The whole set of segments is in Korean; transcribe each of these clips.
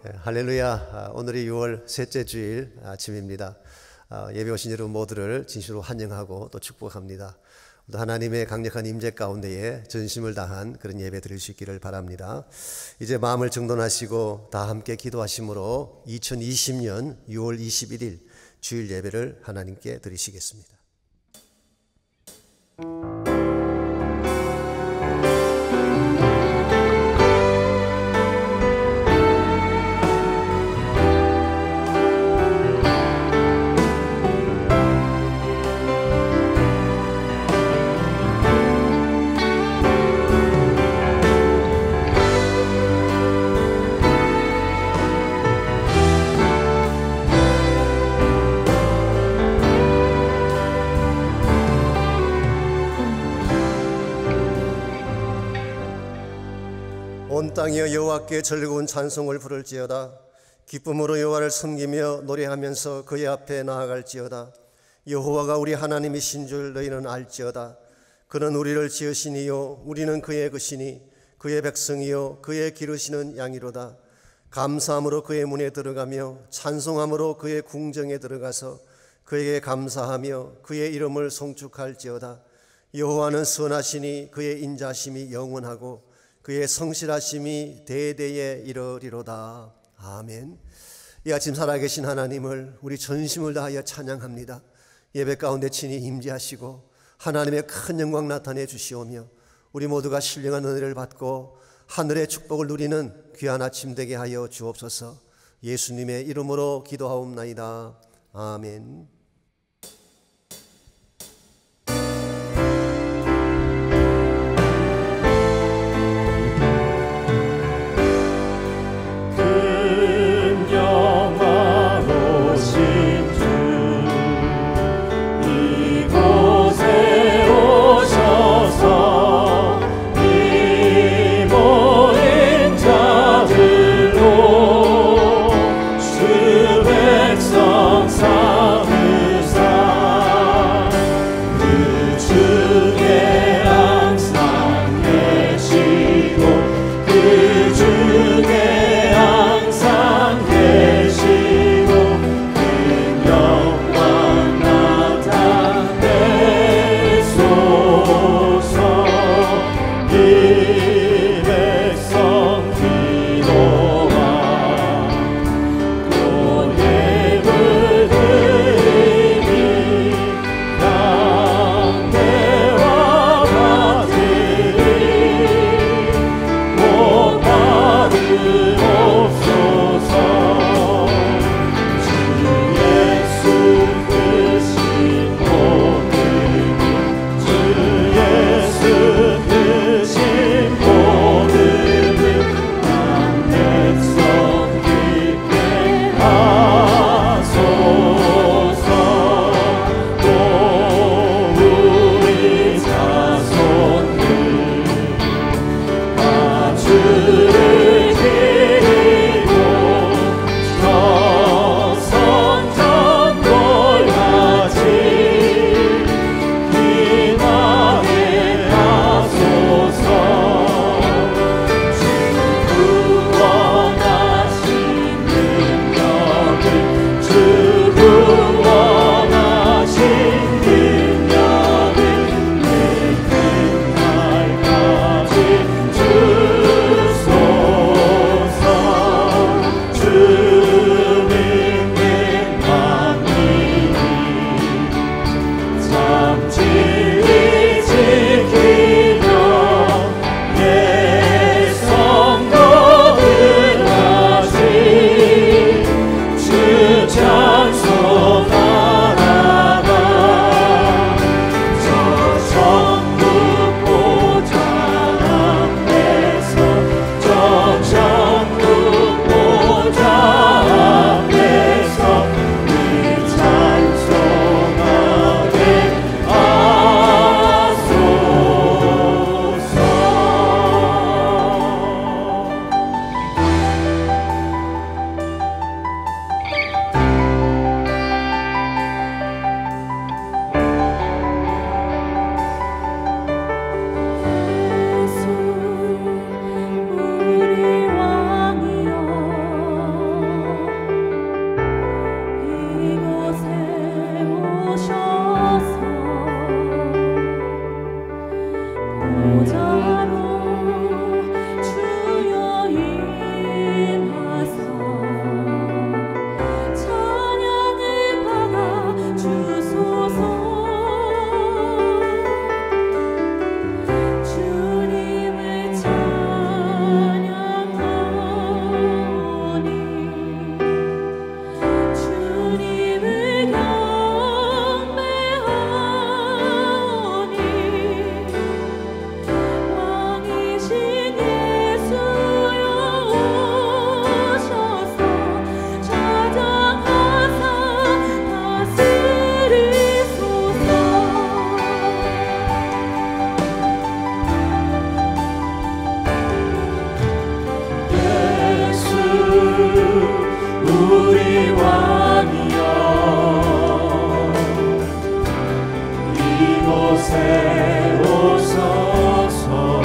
할렐루야. 오늘이 6월 셋째 주일 아침입니다. 예배 오신 여러분 모두를 진심으로 환영하고 또 축복합니다. 또 하나님의 강력한 임재 가운데에 전심을 다한 그런 예배 드릴 수 있기를 바랍니다. 이제 마음을 정돈하시고 다 함께 기도하심으로 2020년 6월 21일 주일 예배를 하나님께 드리시겠습니다. 온 땅이여 여호와께 즐거운 찬송을 부를지어다. 기쁨으로 여호와를 섬기며 노래하면서 그의 앞에 나아갈지어다. 여호와가 우리 하나님이신 줄 너희는 알지어다. 그는 우리를 지으시니요 우리는 그의 것이니 그의 백성이요 그의 기르시는 양이로다. 감사함으로 그의 문에 들어가며 찬송함으로 그의 궁정에 들어가서 그에게 감사하며 그의 이름을 송축할지어다. 여호와는 선하시니 그의 인자심이 영원하고 그의 성실하심이 대대에 이르리로다. 아멘. 이 아침 살아계신 하나님을 우리 전심을 다하여 찬양합니다. 예배 가운데 친히 임재하시고 하나님의 큰 영광 나타내 주시오며 우리 모두가 신령한 은혜를 받고 하늘의 축복을 누리는 귀한 아침 되게 하여 주옵소서. 예수님의 이름으로 기도하옵나이다. 아멘. 못 받으 우리 왕이여 이곳에 오소서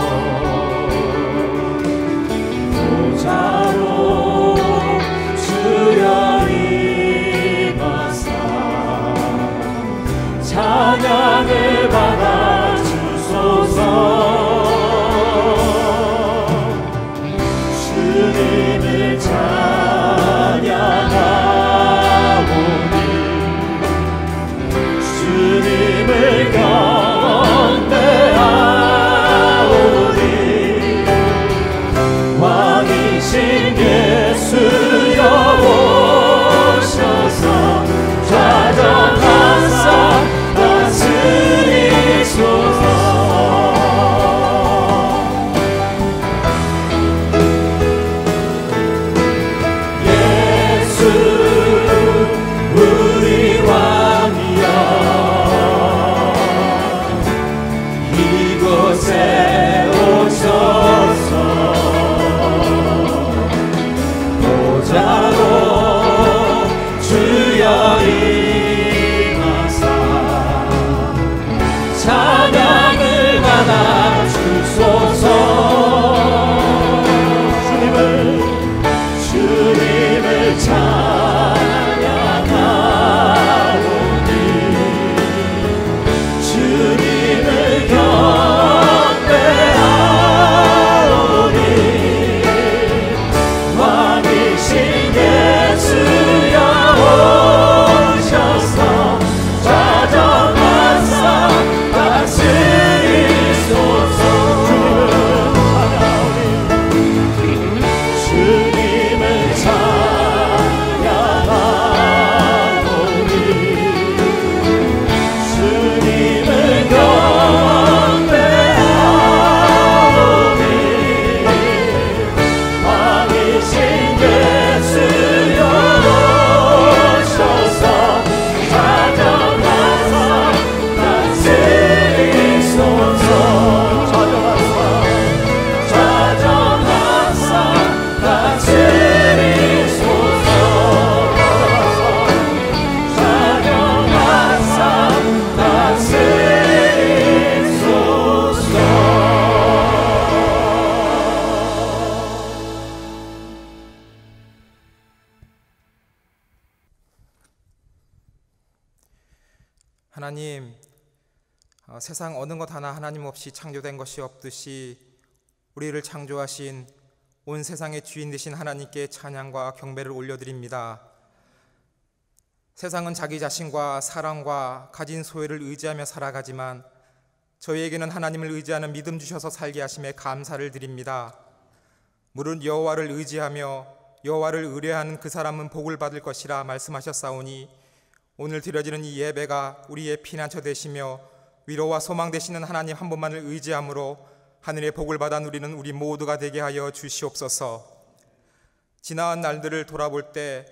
보좌로 주여 임하사 찬양을 받아 주소서 주님을 찬양하오니 주님을 경배하오니 왕이신 예수여 오셔서 좌정하사 다스리소서 우리 왕이여 이곳에 오셔서 보좌로 주여 임하사 찬양을 받아 주소서 주님을 찬양하오니 주님을 경배하오니 왕이신 예수여 오셔서 좌정하사 다스리소서 주님을 찬양하오니 주님을 경배하오니 왕이신 예수여 오셔서 좌정하사 다스리소서 좌정하사 다스리소서 좌정하사 다스리소서 하나님, 세상 어느 것 하나 하나님 없이 창조된 것이 없듯이 우리를 창조하신 온 세상의 주인 되신 하나님께 찬양과 경배를 올려드립니다. 세상은 자기 자신과 사랑과 가진 소유를 의지하며 살아가지만 저희에게는 하나님을 의지하는 믿음 주셔서 살게 하심에 감사를 드립니다. 무릇 여호와를 의지하며 여호와를 의뢰하는 그 사람은 복을 받을 것이라 말씀하셨사오니 오늘 드려지는 이 예배가 우리의 피난처 되시며 위로와 소망 되시는 하나님 한 분만을 의지함으로 하늘의 복을 받아 누리는 우리 모두가 되게 하여 주시옵소서. 지나간 날들을 돌아볼 때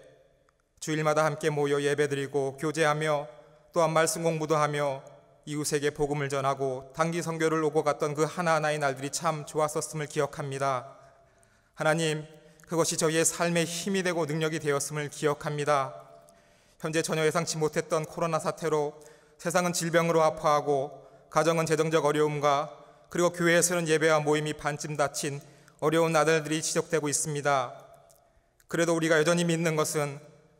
주일마다 함께 모여 예배드리고 교제하며 또한 말씀 공부도 하며 이웃에게 복음을 전하고 단기 선교를 오고 갔던 그 하나하나의 날들이 참 좋았었음을 기억합니다. 하나님, 그것이 저희의 삶의 힘이 되고 능력이 되었음을 기억합니다. 현재 전혀 예상치 못했던 코로나 사태로 세상은 질병으로 아파하고 가정은 재정적 어려움과 그리고 교회에서는 예배와 모임이 반쯤 닫힌 어려운 나날들이 지속되고 있습니다. 그래도 우리가 여전히 믿는 것은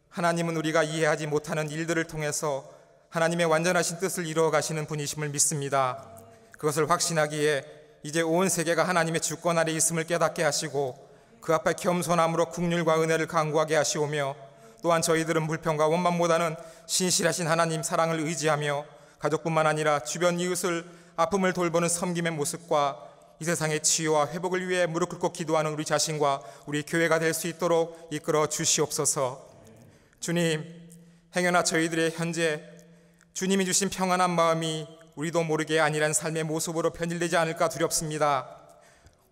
하나님은 우리가 이해하지 못하는 일들을 통해서 하나님의 완전하신 뜻을 이루어 가시는 분이심을 믿습니다. 그것을 확신하기에 이제 온 세계가 하나님의 주권 아래 있음을 깨닫게 하시고 그 앞에 겸손함으로 긍휼과 은혜를 강구하게 하시오며 또한 저희들은 불평과 원망보다는 신실하신 하나님 사랑을 의지하며 가족뿐만 아니라 주변 이웃을 아픔을 돌보는 섬김의 모습과 이 세상의 치유와 회복을 위해 무릎 꿇고 기도하는 우리 자신과 우리 교회가 될 수 있도록 이끌어 주시옵소서. 주님, 행여나 저희들의 현재 주님이 주신 평안한 마음이 우리도 모르게 안일한 삶의 모습으로 변질되지 않을까 두렵습니다.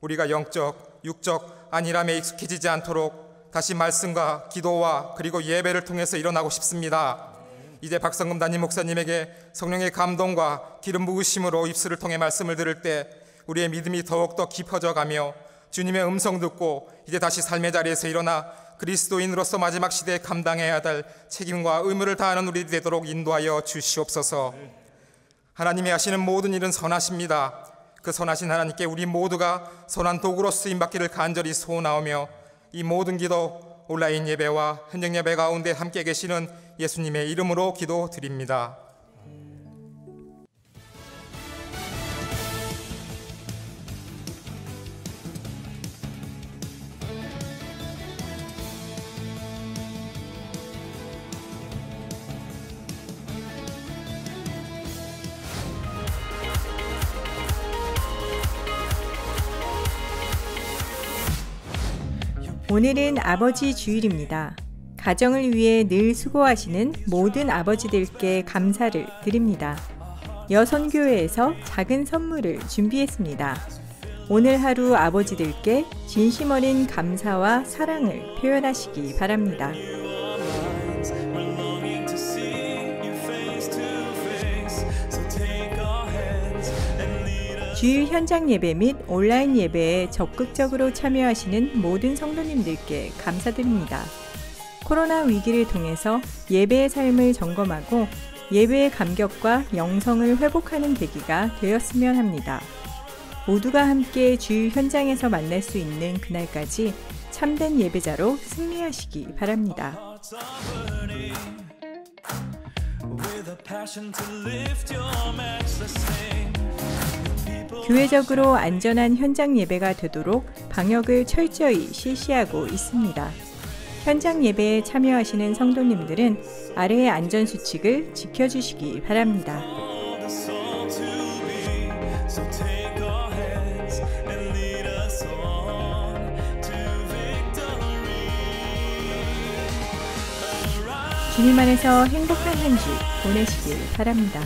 우리가 영적, 육적 안일함에 익숙해지지 않도록 다시 말씀과 기도와 그리고 예배를 통해서 일어나고 싶습니다. 이제 박성금 담임 목사님에게 성령의 감동과 기름 부으심으로 입술을 통해 말씀을 들을 때 우리의 믿음이 더욱더 깊어져 가며 주님의 음성 듣고 이제 다시 삶의 자리에서 일어나 그리스도인으로서 마지막 시대에 감당해야 할 책임과 의무를 다하는 우리 되도록 인도하여 주시옵소서. 하나님이 하시는 모든 일은 선하십니다. 그 선하신 하나님께 우리 모두가 선한 도구로 쓰임받기를 간절히 소원하오며, 이 모든 기도 온라인 예배와 현장 예배 가운데 함께 계시는 예수님의 이름으로 기도드립니다. 오늘은 아버지 주일입니다. 가정을 위해 늘 수고하시는 모든 아버지들께 감사를 드립니다. 여선교회에서 작은 선물을 준비했습니다. 오늘 하루 아버지들께 진심 어린 감사와 사랑을 표현하시기 바랍니다. 주일 현장 예배 및 온라인 예배에 적극적으로 참여하시는 모든 성도님들께 감사드립니다. 코로나 위기를 통해서 예배의 삶을 점검하고 예배의 감격과 영성을 회복하는 계기가 되었으면 합니다. 모두가 함께 주일 현장에서 만날 수 있는 그날까지 참된 예배자로 승리하시기 바랍니다. 교회적으로 안전한 현장 예배가 되도록 방역을 철저히 실시하고 있습니다. 현장 예배에 참여하시는 성도님들은 아래의 안전수칙을 지켜주시기 바랍니다. 주님 안에서 행복한 한 주 보내시길 바랍니다.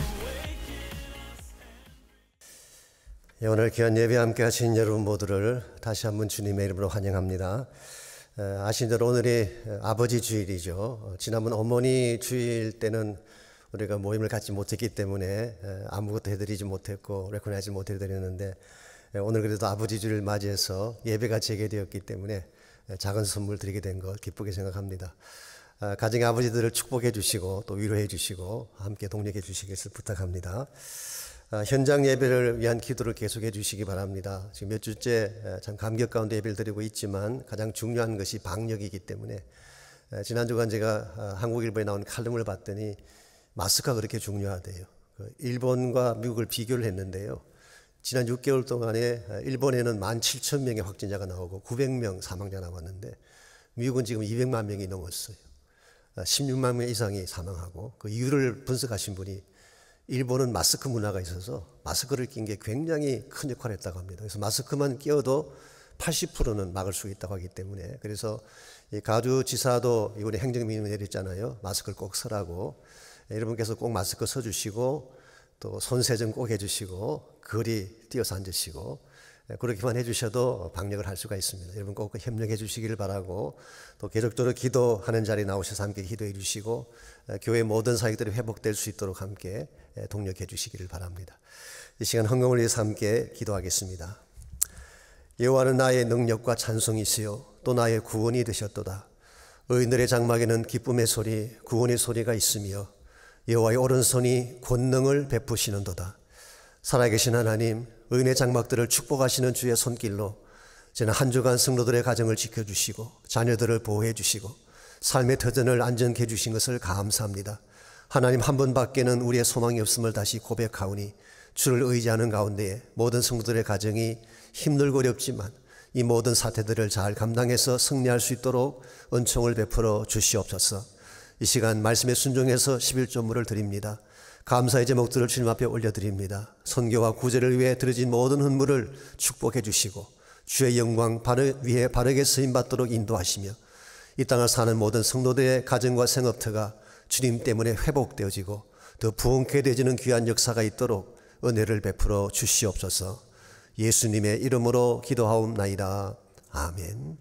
오늘 귀한 예배 함께 하신 여러분 모두를 다시 한번 주님의 이름으로 환영합니다. 아시는 대로 오늘이 아버지 주일이죠. 지난번 어머니 주일 때는 우리가 모임을 갖지 못했기 때문에 아무것도 해드리지 못했고 레코나이즈 못 해드렸는데, 오늘 그래도 아버지 주일을 맞이해서 예배가 재개되었기 때문에 작은 선물 드리게 된 것 기쁘게 생각합니다. 가정의 아버지들을 축복해 주시고 또 위로해 주시고 함께 동력해 주시겠을 부탁합니다. 현장 예배를 위한 기도를 계속해 주시기 바랍니다. 지금 몇 주째 참 감격 가운데 예배를 드리고 있지만 가장 중요한 것이 방역이기 때문에, 지난 주간 제가 한국일보에 나온 칼럼을 봤더니 마스크가 그렇게 중요하대요. 일본과 미국을 비교를 했는데요. 지난 6개월 동안에 일본에는 17,000명의 확진자가 나오고 900명 사망자 나왔는데, 미국은 지금 200만 명이 넘었어요. 16만 명 이상이 사망하고, 그 이유를 분석하신 분이 일본은 마스크 문화가 있어서 마스크를 낀 게 굉장히 큰 역할을 했다고 합니다. 그래서 마스크만 끼워도 80%는 막을 수 있다고 하기 때문에, 그래서 가주지사도 이번에 행정명령을 내렸잖아요. 마스크를 꼭 쓰라고. 여러분께서 꼭 마스크 써주시고 또 손세정 꼭 해주시고 거리 뛰어서 앉으시고, 그렇게만 해주셔도 방역을 할 수가 있습니다. 여러분 꼭 협력해 주시기를 바라고, 또 계속적으로 기도하는 자리에 나오셔서 함께 기도해 주시고 교회 모든 사역들이 회복될 수 있도록 함께 동력해 주시기를 바랍니다. 이 시간 헌금을 위해서 함께 기도하겠습니다. 여호와는 나의 능력과 찬송이시요 또 나의 구원이 되셨도다. 의인들의 장막에는 기쁨의 소리, 구원의 소리가 있으며 여호와의 오른손이 권능을 베푸시는도다. 살아계신 하나님, 의인의 장막들을 축복하시는 주의 손길로 저는 한 주간 성도들의 가정을 지켜주시고 자녀들을 보호해 주시고 삶의 터전을 안전케 해주신 것을 감사합니다. 하나님 한 분밖에는 우리의 소망이 없음을 다시 고백하오니, 주를 의지하는 가운데 모든 성도들의 가정이 힘들고 어렵지만 이 모든 사태들을 잘 감당해서 승리할 수 있도록 은총을 베풀어 주시옵소서. 이 시간 말씀에 순종해서 11조물을 드립니다. 감사의 제목들을 주님 앞에 올려드립니다. 선교와 구제를 위해 드려진 모든 헌물을 축복해 주시고 주의 영광 위에 바르게 쓰임받도록 인도하시며, 이 땅을 사는 모든 성도들의 가정과 생업터가 주님 때문에 회복되어지고 더 부흥케 되어지는 귀한 역사가 있도록 은혜를 베풀어 주시옵소서. 예수님의 이름으로 기도하옵나이다. 아멘.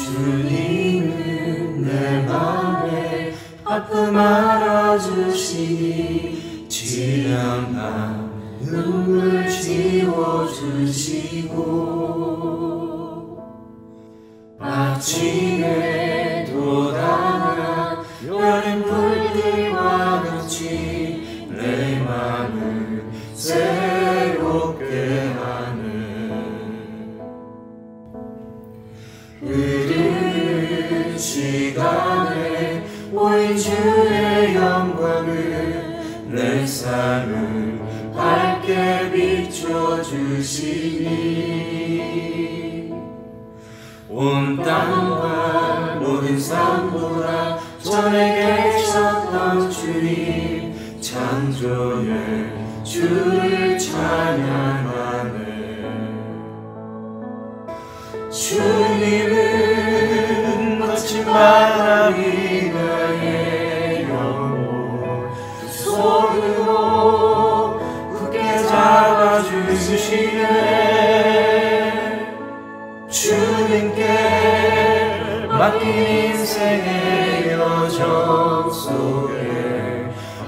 주님은 내 맘에 아픔 알아주시니 지련한 눈물 지워주시고 아침에 돋아난 여름 불들과 같이 내 맘을 새롭게 하는 흐르는 시간에 모인 주의 영광을 내 삶을 밝게 비춰주시니 온 땅과 모든 산보다 전에 계셨던 주님 창조의 주를 찬양하네 주님은 거친 바람이 나의 영혼 두 손으로 굳게 잡아주시네 주님께 맡긴 인생의 여정 속에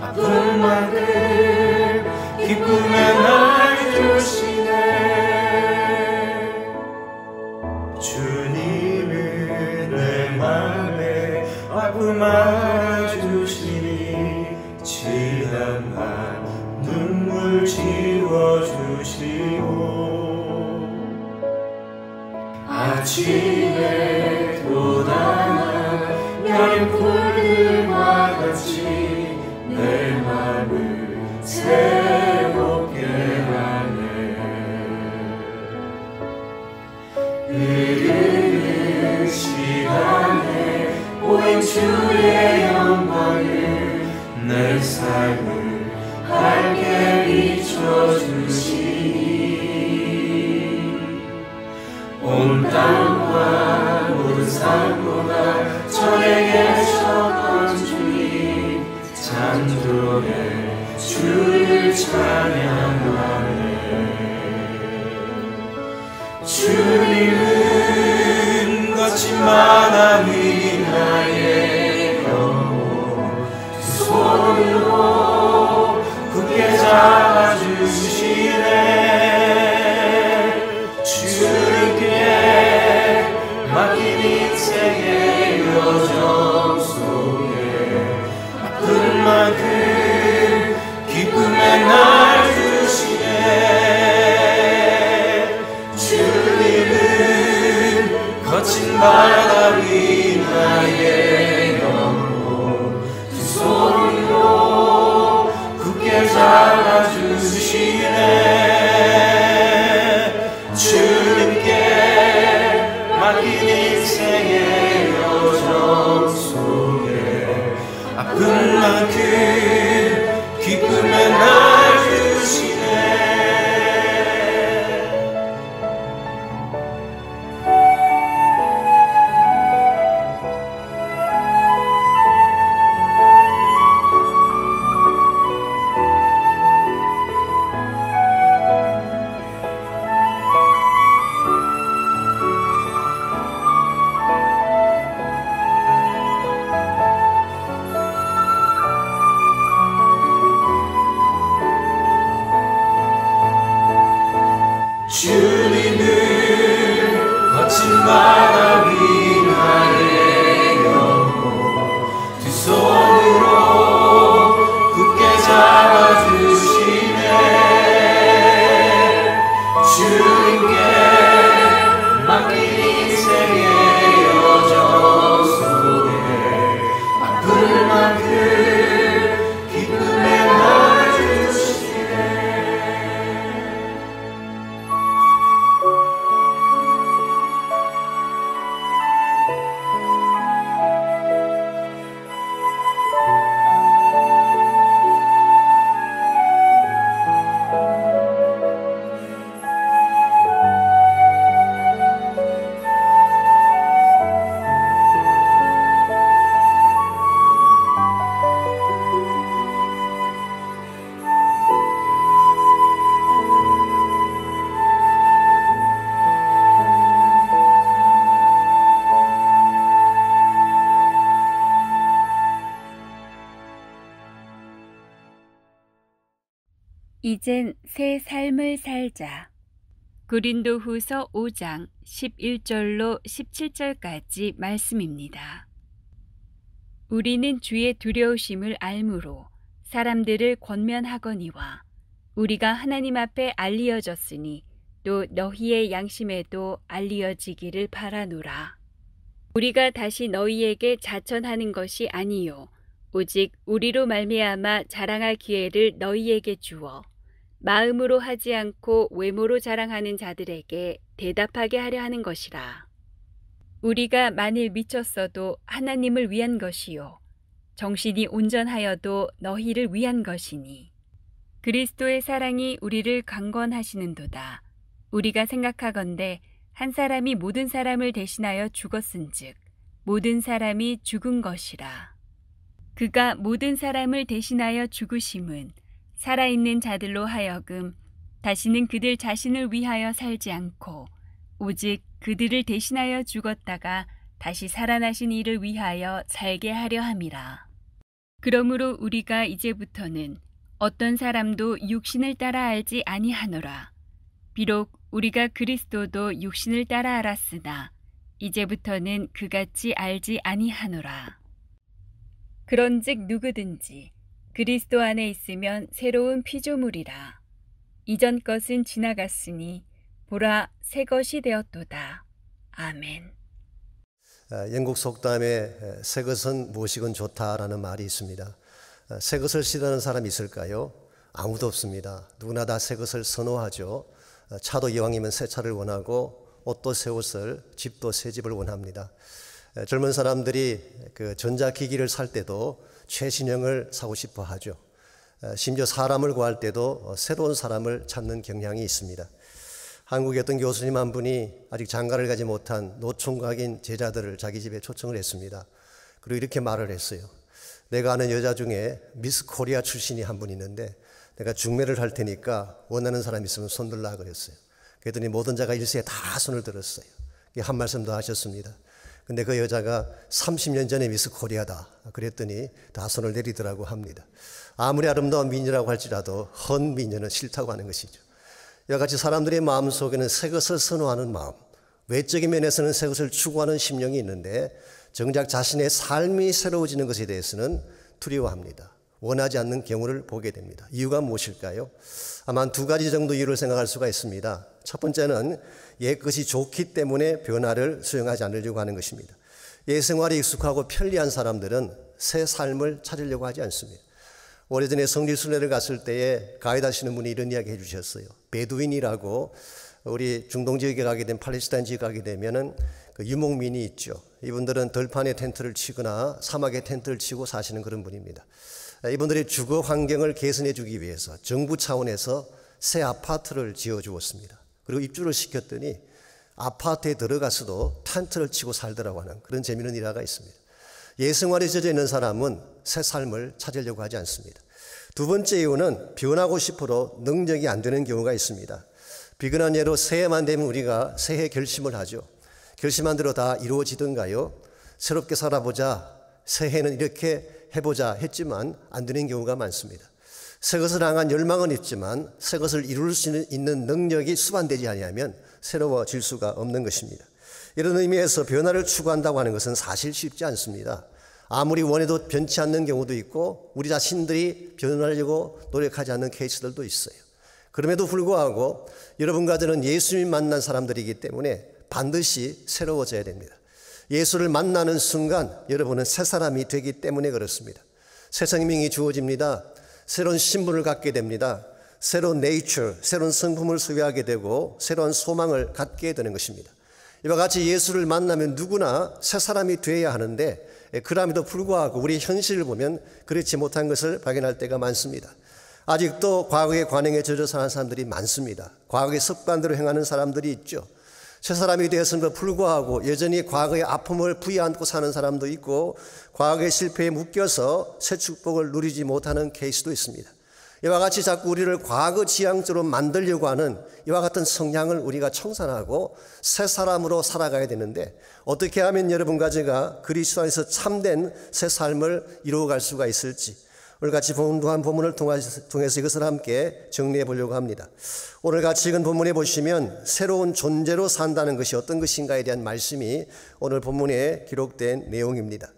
아픈 만큼 기쁨의 날 주시네 주님은 내 맘에 아픔 알아주시니 지난한 눈물 지워주시고 아침에 돋아난 여름 풀들과 같이 내 맘을 새롭게 하네 흐르는 시간에 보인 주의 영광을 내 삶을 밝게 비춰주시니 온 땅과 모든 산보다 전에 계셨던 주님 창조의 주를 찬양하네 주님은 거친 바람이 나의 영혼 두 손으로 굳게 잡아주시네 주님께 맡긴 인생의 여정 속에 아픈 만큼 기쁨의 날 주시네 주님은 거친 바람이 나의 영혼 두 손으로 굳게 잡아주시네 주님께 맡긴 인생의 여정 속에 아픈 만큼 기쁨의 날 주시네 이젠 새 삶을 살자. 고린도후서 5장 11절로 17절까지 말씀입니다. 우리는 주의 두려우심을 알므로 사람들을 권면하거니와 우리가 하나님 앞에 알리어졌으니 또 너희의 양심에도 알리어지기를 바라노라. 우리가 다시 너희에게 자천하는 것이 아니요 오직 우리로 말미암아 자랑할 기회를 너희에게 주어 마음으로 하지 않고 외모로 자랑하는 자들에게 대답하게 하려 하는 것이라. 우리가 만일 미쳤어도 하나님을 위한 것이요 정신이 온전하여도 너희를 위한 것이니 그리스도의 사랑이 우리를 강권하시는도다. 우리가 생각하건대 한 사람이 모든 사람을 대신하여 죽었은즉 모든 사람이 죽은 것이라. 그가 모든 사람을 대신하여 죽으심은 살아있는 자들로 하여금 다시는 그들 자신을 위하여 살지 않고 오직 그들을 대신하여 죽었다가 다시 살아나신 이를 위하여 살게 하려 함이라. 그러므로 우리가 이제부터는 어떤 사람도 육신을 따라 알지 아니하노라. 비록 우리가 그리스도도 육신을 따라 알았으나 이제부터는 그같이 알지 아니하노라. 그런즉 누구든지 그리스도 안에 있으면 새로운 피조물이라. 이전 것은 지나갔으니 보라 새 것이 되었도다. 아멘. 영국 속담에 새 것은 무엇이건 좋다라는 말이 있습니다. 새 것을 싫어하는 사람이 있을까요? 아무도 없습니다. 누구나 다 새 것을 선호하죠. 차도 이왕이면 새 차를 원하고 옷도 새 옷을, 집도 새 집을 원합니다. 젊은 사람들이 그 전자기기를 살 때도 최신형을 사고 싶어 하죠. 심지어 사람을 구할 때도 새로운 사람을 찾는 경향이 있습니다. 한국의 어떤 교수님 한 분이 아직 장가를 가지 못한 노총각인 제자들을 자기 집에 초청을 했습니다. 그리고 이렇게 말을 했어요. 내가 아는 여자 중에 미스 코리아 출신이 한 분 있는데 내가 중매를 할 테니까 원하는 사람 있으면 손 들라 그랬어요. 그랬더니 모든 자가 일시에 다 손을 들었어요. 한 말씀 더 하셨습니다. 근데 그 여자가 30년 전에 미스 코리아다 그랬더니 다 손을 내리더라고 합니다. 아무리 아름다운 미녀라고 할지라도 헌 미녀는 싫다고 하는 것이죠. 이와 같이 사람들의 마음속에는 새 것을 선호하는 마음, 외적인 면에서는 새 것을 추구하는 심령이 있는데 정작 자신의 삶이 새로워지는 것에 대해서는 두려워합니다. 원하지 않는 경우를 보게 됩니다. 이유가 무엇일까요? 아마 한 두 가지 정도 이유를 생각할 수가 있습니다. 첫 번째는 옛 것이 좋기 때문에 변화를 수용하지 않으려고 하는 것입니다. 옛 생활에 익숙하고 편리한 사람들은 새 삶을 찾으려고 하지 않습니다. 오래전에 성지 순례를 갔을 때에 가이드 하시는 분이 이런 이야기 해주셨어요. 베두인이라고 우리 중동 지역에 가게 되면 팔레스타인 지역에 가게 되면은 그 유목민이 있죠. 이분들은 들판에 텐트를 치거나 사막에 텐트를 치고 사시는 그런 분입니다. 이분들의 주거 환경을 개선해 주기 위해서 정부 차원에서 새 아파트를 지어 주었습니다. 그리고 입주를 시켰더니 아파트에 들어가서도 텐트를 치고 살더라고 하는 그런 재미있는 일화가 있습니다. 예생활에 젖어 있는 사람은 새 삶을 찾으려고 하지 않습니다. 두 번째 이유는 변하고 싶어도 능력이 안 되는 경우가 있습니다. 비근한 예로 새해만 되면 우리가 새해 결심을 하죠. 결심한 대로 다 이루어지던가요? 새롭게 살아보자, 새해는 이렇게 해보자 했지만 안 되는 경우가 많습니다. 새 것을 향한 열망은 있지만 새 것을 이룰 수 있는 능력이 수반되지 아니하면 새로워질 수가 없는 것입니다. 이런 의미에서 변화를 추구한다고 하는 것은 사실 쉽지 않습니다. 아무리 원해도 변치 않는 경우도 있고 우리 자신들이 변하려고 노력하지 않는 케이스들도 있어요. 그럼에도 불구하고 여러분과 저는 예수님 만난 사람들이기 때문에 반드시 새로워져야 됩니다. 예수를 만나는 순간 여러분은 새 사람이 되기 때문에 그렇습니다. 새 생명이 주어집니다. 새로운 신분을 갖게 됩니다. 새로운 네이처, 새로운 성품을 소유하게 되고 새로운 소망을 갖게 되는 것입니다. 이와 같이 예수를 만나면 누구나 새 사람이 되어야 하는데 그럼에도 불구하고 우리 현실을 보면 그렇지 못한 것을 발견할 때가 많습니다. 아직도 과거의 관행에 젖어 사는 사람들이 많습니다. 과거의 습관대로 행하는 사람들이 있죠. 새 사람이 되었음에도 불구하고 여전히 과거의 아픔을 부여안고 사는 사람도 있고 과거의 실패에 묶여서 새 축복을 누리지 못하는 케이스도 있습니다. 이와 같이 자꾸 우리를 과거 지향적으로 만들려고 하는 이와 같은 성향을 우리가 청산하고 새 사람으로 살아가야 되는데 어떻게 하면 여러분과 제가 그리스도 안에서 참된 새 삶을 이루어갈 수가 있을지, 오늘 같이 봉독한 본문을 통해서 이것을 함께 정리해 보려고 합니다. 오늘 같이 읽은 본문에 보시면 새로운 존재로 산다는 것이 어떤 것인가에 대한 말씀이 오늘 본문에 기록된 내용입니다.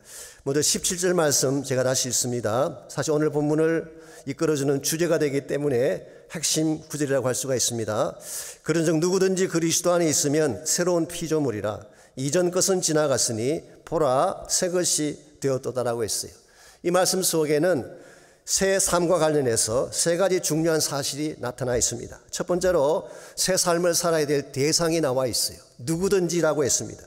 먼저 17절 말씀 제가 다시 읽습니다. 사실 오늘 본문을 이끌어주는 주제가 되기 때문에 핵심 구절이라고 할 수가 있습니다. 그런즉 누구든지 그리스도 안에 있으면 새로운 피조물이라 이전 것은 지나갔으니 보라 새 것이 되었도다라고 했어요. 이 말씀 속에는 새 삶과 관련해서 세 가지 중요한 사실이 나타나 있습니다. 첫 번째로 새 삶을 살아야 될 대상이 나와 있어요. 누구든지라고 했습니다.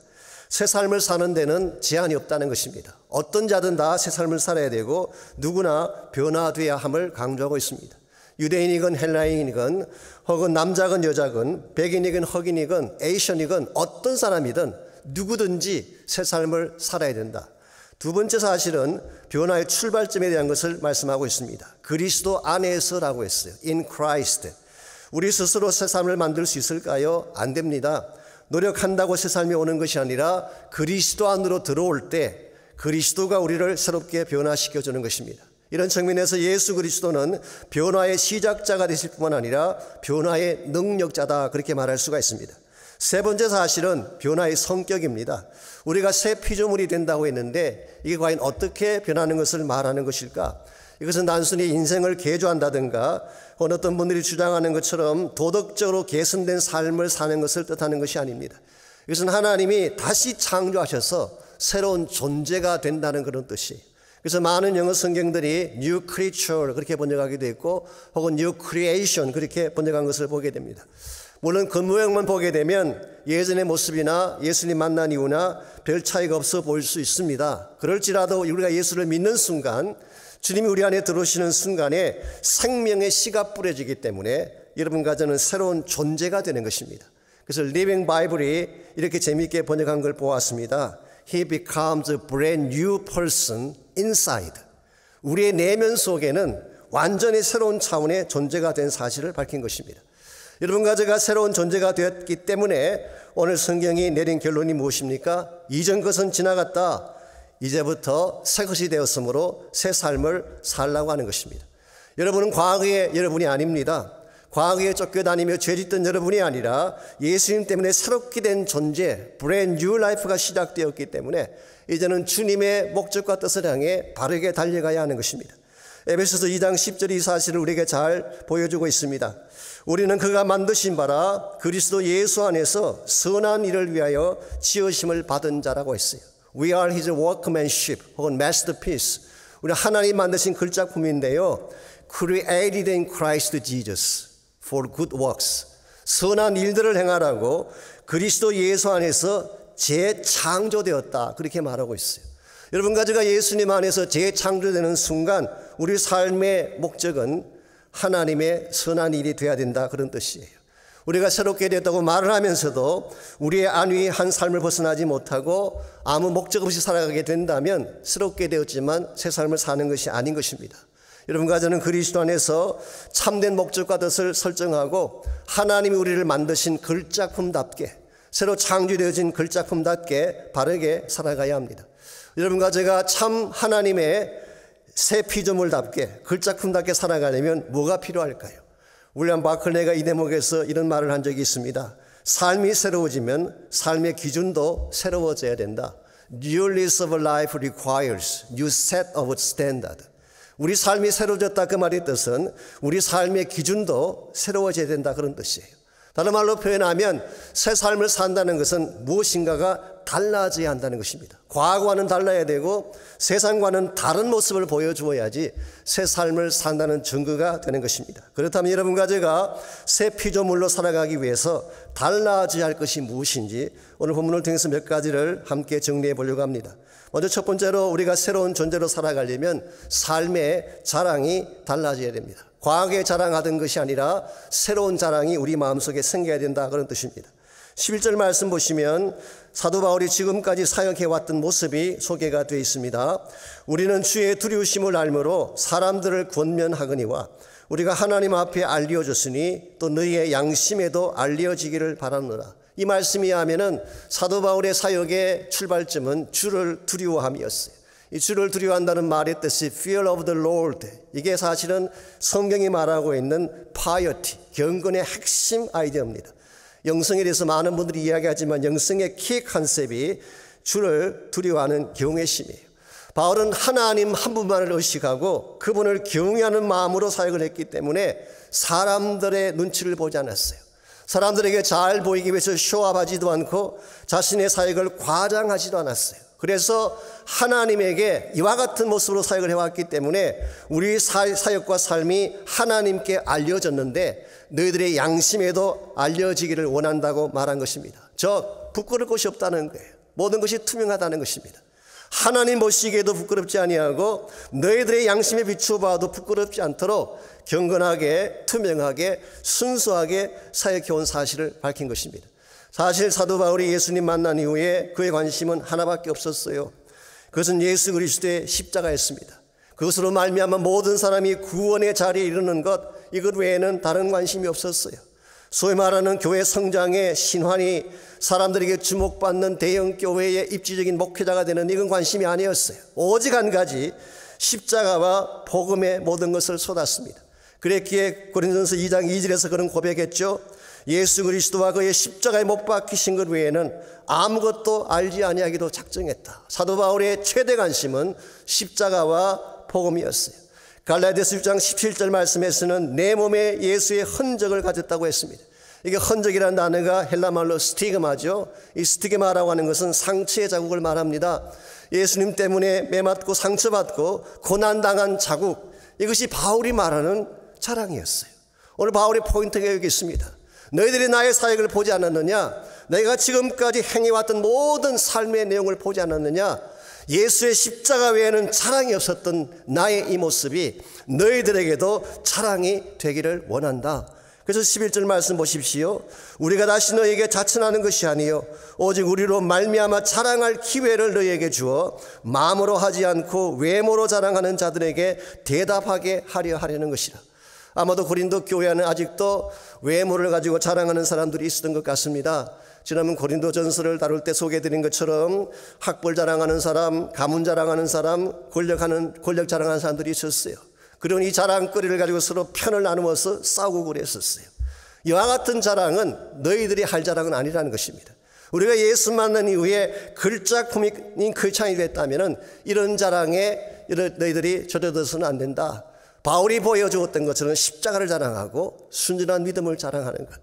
새 삶을 사는 데는 제한이 없다는 것입니다. 어떤 자든 다 새 삶을 살아야 되고 누구나 변화되어야 함을 강조하고 있습니다. 유대인이건 헬라인이건 혹은 남자건 여자건 백인이건 흑인이건 에이션이건 어떤 사람이든 누구든지 새 삶을 살아야 된다. 두 번째 사실은 변화의 출발점에 대한 것을 말씀하고 있습니다. 그리스도 안에서라고 했어요. In Christ. 우리 스스로 새 삶을 만들 수 있을까요? 안 됩니다. 노력한다고 새 삶이 오는 것이 아니라 그리스도 안으로 들어올 때 그리스도가 우리를 새롭게 변화시켜주는 것입니다. 이런 측면에서 예수 그리스도는 변화의 시작자가 되실 뿐만 아니라 변화의 능력자다 그렇게 말할 수가 있습니다. 세 번째 사실은 변화의 성격입니다. 우리가 새 피조물이 된다고 했는데 이게 과연 어떻게 변하는 것을 말하는 것일까? 이것은 단순히 인생을 개조한다든가 어떤 분들이 주장하는 것처럼 도덕적으로 개선된 삶을 사는 것을 뜻하는 것이 아닙니다. 이것은 하나님이 다시 창조하셔서 새로운 존재가 된다는 그런 뜻이에요. 그래서 많은 영어 성경들이 New Creature 그렇게 번역하기도 했고 혹은 New Creation 그렇게 번역한 것을 보게 됩니다. 물론 겉모양만 보게 되면 예전의 모습이나 예수님 만난 이후나 별 차이가 없어 보일 수 있습니다. 그럴지라도 우리가 예수를 믿는 순간 주님이 우리 안에 들어오시는 순간에 생명의 씨가 뿌려지기 때문에 여러분과 저는 새로운 존재가 되는 것입니다. 그래서 리빙 바이블이 이렇게 재미있게 번역한 걸 보았습니다. He becomes a brand new person inside. 우리의 내면 속에는 완전히 새로운 차원의 존재가 된 사실을 밝힌 것입니다. 여러분과 제가 새로운 존재가 되었기 때문에 오늘 성경이 내린 결론이 무엇입니까? 이전 것은 지나갔다. 이제부터 새 것이 되었으므로 새 삶을 살라고 하는 것입니다. 여러분은 과거의 여러분이 아닙니다. 과거에 쫓겨다니며 죄짓던 여러분이 아니라 예수님 때문에 새롭게 된 존재, brand new life가 시작되었기 때문에 이제는 주님의 목적과 뜻을 향해 바르게 달려가야 하는 것입니다. 에베소서 2장 10절이 이 사실을 우리에게 잘 보여주고 있습니다. 우리는 그가 만드신 바라 그리스도 예수 안에서 선한 일을 위하여 지으심을 받은 자라고 했어요. We are his workmanship 혹은 masterpiece. 우리 하나님 만드신 글작품인데요. Created in Christ Jesus for good works. 선한 일들을 행하라고 그리스도 예수 안에서 재창조되었다. 그렇게 말하고 있어요. 여러분과 제가 예수님 안에서 재창조되는 순간 우리 삶의 목적은 하나님의 선한 일이 되어야 된다 그런 뜻이에요. 우리가 새롭게 됐다고 말을 하면서도 우리의 안위한 삶을 벗어나지 못하고 아무 목적 없이 살아가게 된다면 새롭게 되었지만 새 삶을 사는 것이 아닌 것입니다. 여러분과 저는 그리스도 안에서 참된 목적과 뜻을 설정하고 하나님이 우리를 만드신 글작품답게 새로 창조되어진 글작품답게 바르게 살아가야 합니다. 여러분과 제가 참 하나님의 새 피조물답게 글작품답게 살아가려면 뭐가 필요할까요? 윌리엄 바클레가 이 대목에서 이런 말을 한 적이 있습니다. 삶이 새로워지면 삶의 기준도 새로워져야 된다. New lease of life requires new set of standard. 우리 삶이 새로워졌다 그 말의 뜻은 우리 삶의 기준도 새로워져야 된다 그런 뜻이에요. 다른 말로 표현하면 새 삶을 산다는 것은 무엇인가가 달라져야 한다는 것입니다. 과거와는 달라야 되고 세상과는 다른 모습을 보여주어야지 새 삶을 산다는 증거가 되는 것입니다. 그렇다면 여러분과 제가 새 피조물로 살아가기 위해서 달라져야 할 것이 무엇인지 오늘 본문을 통해서 몇 가지를 함께 정리해 보려고 합니다. 먼저 첫 번째로 우리가 새로운 존재로 살아가려면 삶의 자랑이 달라져야 됩니다. 과거에 자랑하던 것이 아니라 새로운 자랑이 우리 마음속에 생겨야 된다 그런 뜻입니다. 11절 말씀 보시면 사도 바울이 지금까지 사역해왔던 모습이 소개가 되어 있습니다. 우리는 주의 두려우심을 알므로 사람들을 권면하거니와 우리가 하나님 앞에 알려졌으니 또 너희의 양심에도 알려지기를 바라노라. 이 말씀이 하면은 사도 바울의 사역의 출발점은 주를 두려워함이었어요. 이 주를 두려워한다는 말의 뜻이 fear of the Lord. 이게 사실은 성경이 말하고 있는 piety, 경건의 핵심 아이디어입니다. 영성에 대해서 많은 분들이 이야기하지만 영성의 키 컨셉이 주를 두려워하는 경외심이에요. 바울은 하나님 한 분만을 의식하고 그분을 경외하는 마음으로 사역을 했기 때문에 사람들의 눈치를 보지 않았어요. 사람들에게 잘 보이기 위해서 쇼업하지도 않고 자신의 사역을 과장하지도 않았어요. 그래서 하나님에게 이와 같은 모습으로 사역을 해왔기 때문에 우리 사역과 삶이 하나님께 알려졌는데 너희들의 양심에도 알려지기를 원한다고 말한 것입니다. 저 부끄러울 것이 없다는 거예요. 모든 것이 투명하다는 것입니다. 하나님 보시기에도 부끄럽지 아니하고 너희들의 양심에 비추어봐도 부끄럽지 않도록 경건하게 투명하게 순수하게 사역해온 사실을 밝힌 것입니다. 사실 사도 바울이 예수님 만난 이후에 그의 관심은 하나밖에 없었어요. 그것은 예수 그리스도의 십자가였습니다. 그것으로 말미암아 모든 사람이 구원의 자리에 이르는 것, 이것 외에는 다른 관심이 없었어요. 소위 말하는 교회 성장의 신환이 사람들에게 주목받는 대형 교회의 입지적인 목회자가 되는 이건 관심이 아니었어요. 오직 한 가지, 십자가와 복음의 모든 것을 쏟았습니다. 그랬기에 고린도전서 2장 2절에서 그런 고백했죠. 예수 그리스도와 그의 십자가에 못 박히신 것 외에는 아무것도 알지 아니하기도 작정했다. 사도 바울의 최대 관심은 십자가와 복음이었어요. 갈라디아서 6장 17절 말씀에서는 내 몸에 예수의 흔적을 가졌다고 했습니다. 이게 흔적이라는 단어가 헬라말로 스티그마죠. 이 스티그마라고 하는 것은 상처의 자국을 말합니다. 예수님 때문에 매맞고 상처받고 고난당한 자국, 이것이 바울이 말하는 자랑이었어요. 오늘 바울의 포인트가 여기 있습니다. 너희들이 나의 사역을 보지 않았느냐? 내가 지금까지 행해왔던 모든 삶의 내용을 보지 않았느냐? 예수의 십자가 외에는 자랑이 없었던 나의 이 모습이 너희들에게도 자랑이 되기를 원한다. 그래서 11절 말씀 보십시오. 우리가 다시 너희에게 자천하는 것이 아니요 오직 우리로 말미암아 자랑할 기회를 너희에게 주어 마음으로 하지 않고 외모로 자랑하는 자들에게 대답하게 하려 하려는 것이라. 아마도 고린도 교회에는 아직도 외모를 가지고 자랑하는 사람들이 있었던 것 같습니다. 지난번 고린도 전서를 다룰 때 소개해드린 것처럼 학벌 자랑하는 사람, 가문 자랑하는 사람, 권력 자랑하는 사람들이 있었어요. 그런 이 자랑거리를 가지고 서로 편을 나누어서 싸우고 그랬었어요. 이와 같은 자랑은 너희들이 할 자랑은 아니라는 것입니다. 우리가 예수 만난 이후에 글자품인 크리스찬이 됐다면 이런 자랑에 너희들이 젖어들어서는 안 된다. 바울이 보여주었던 것처럼 십자가를 자랑하고 순전한 믿음을 자랑하는 것.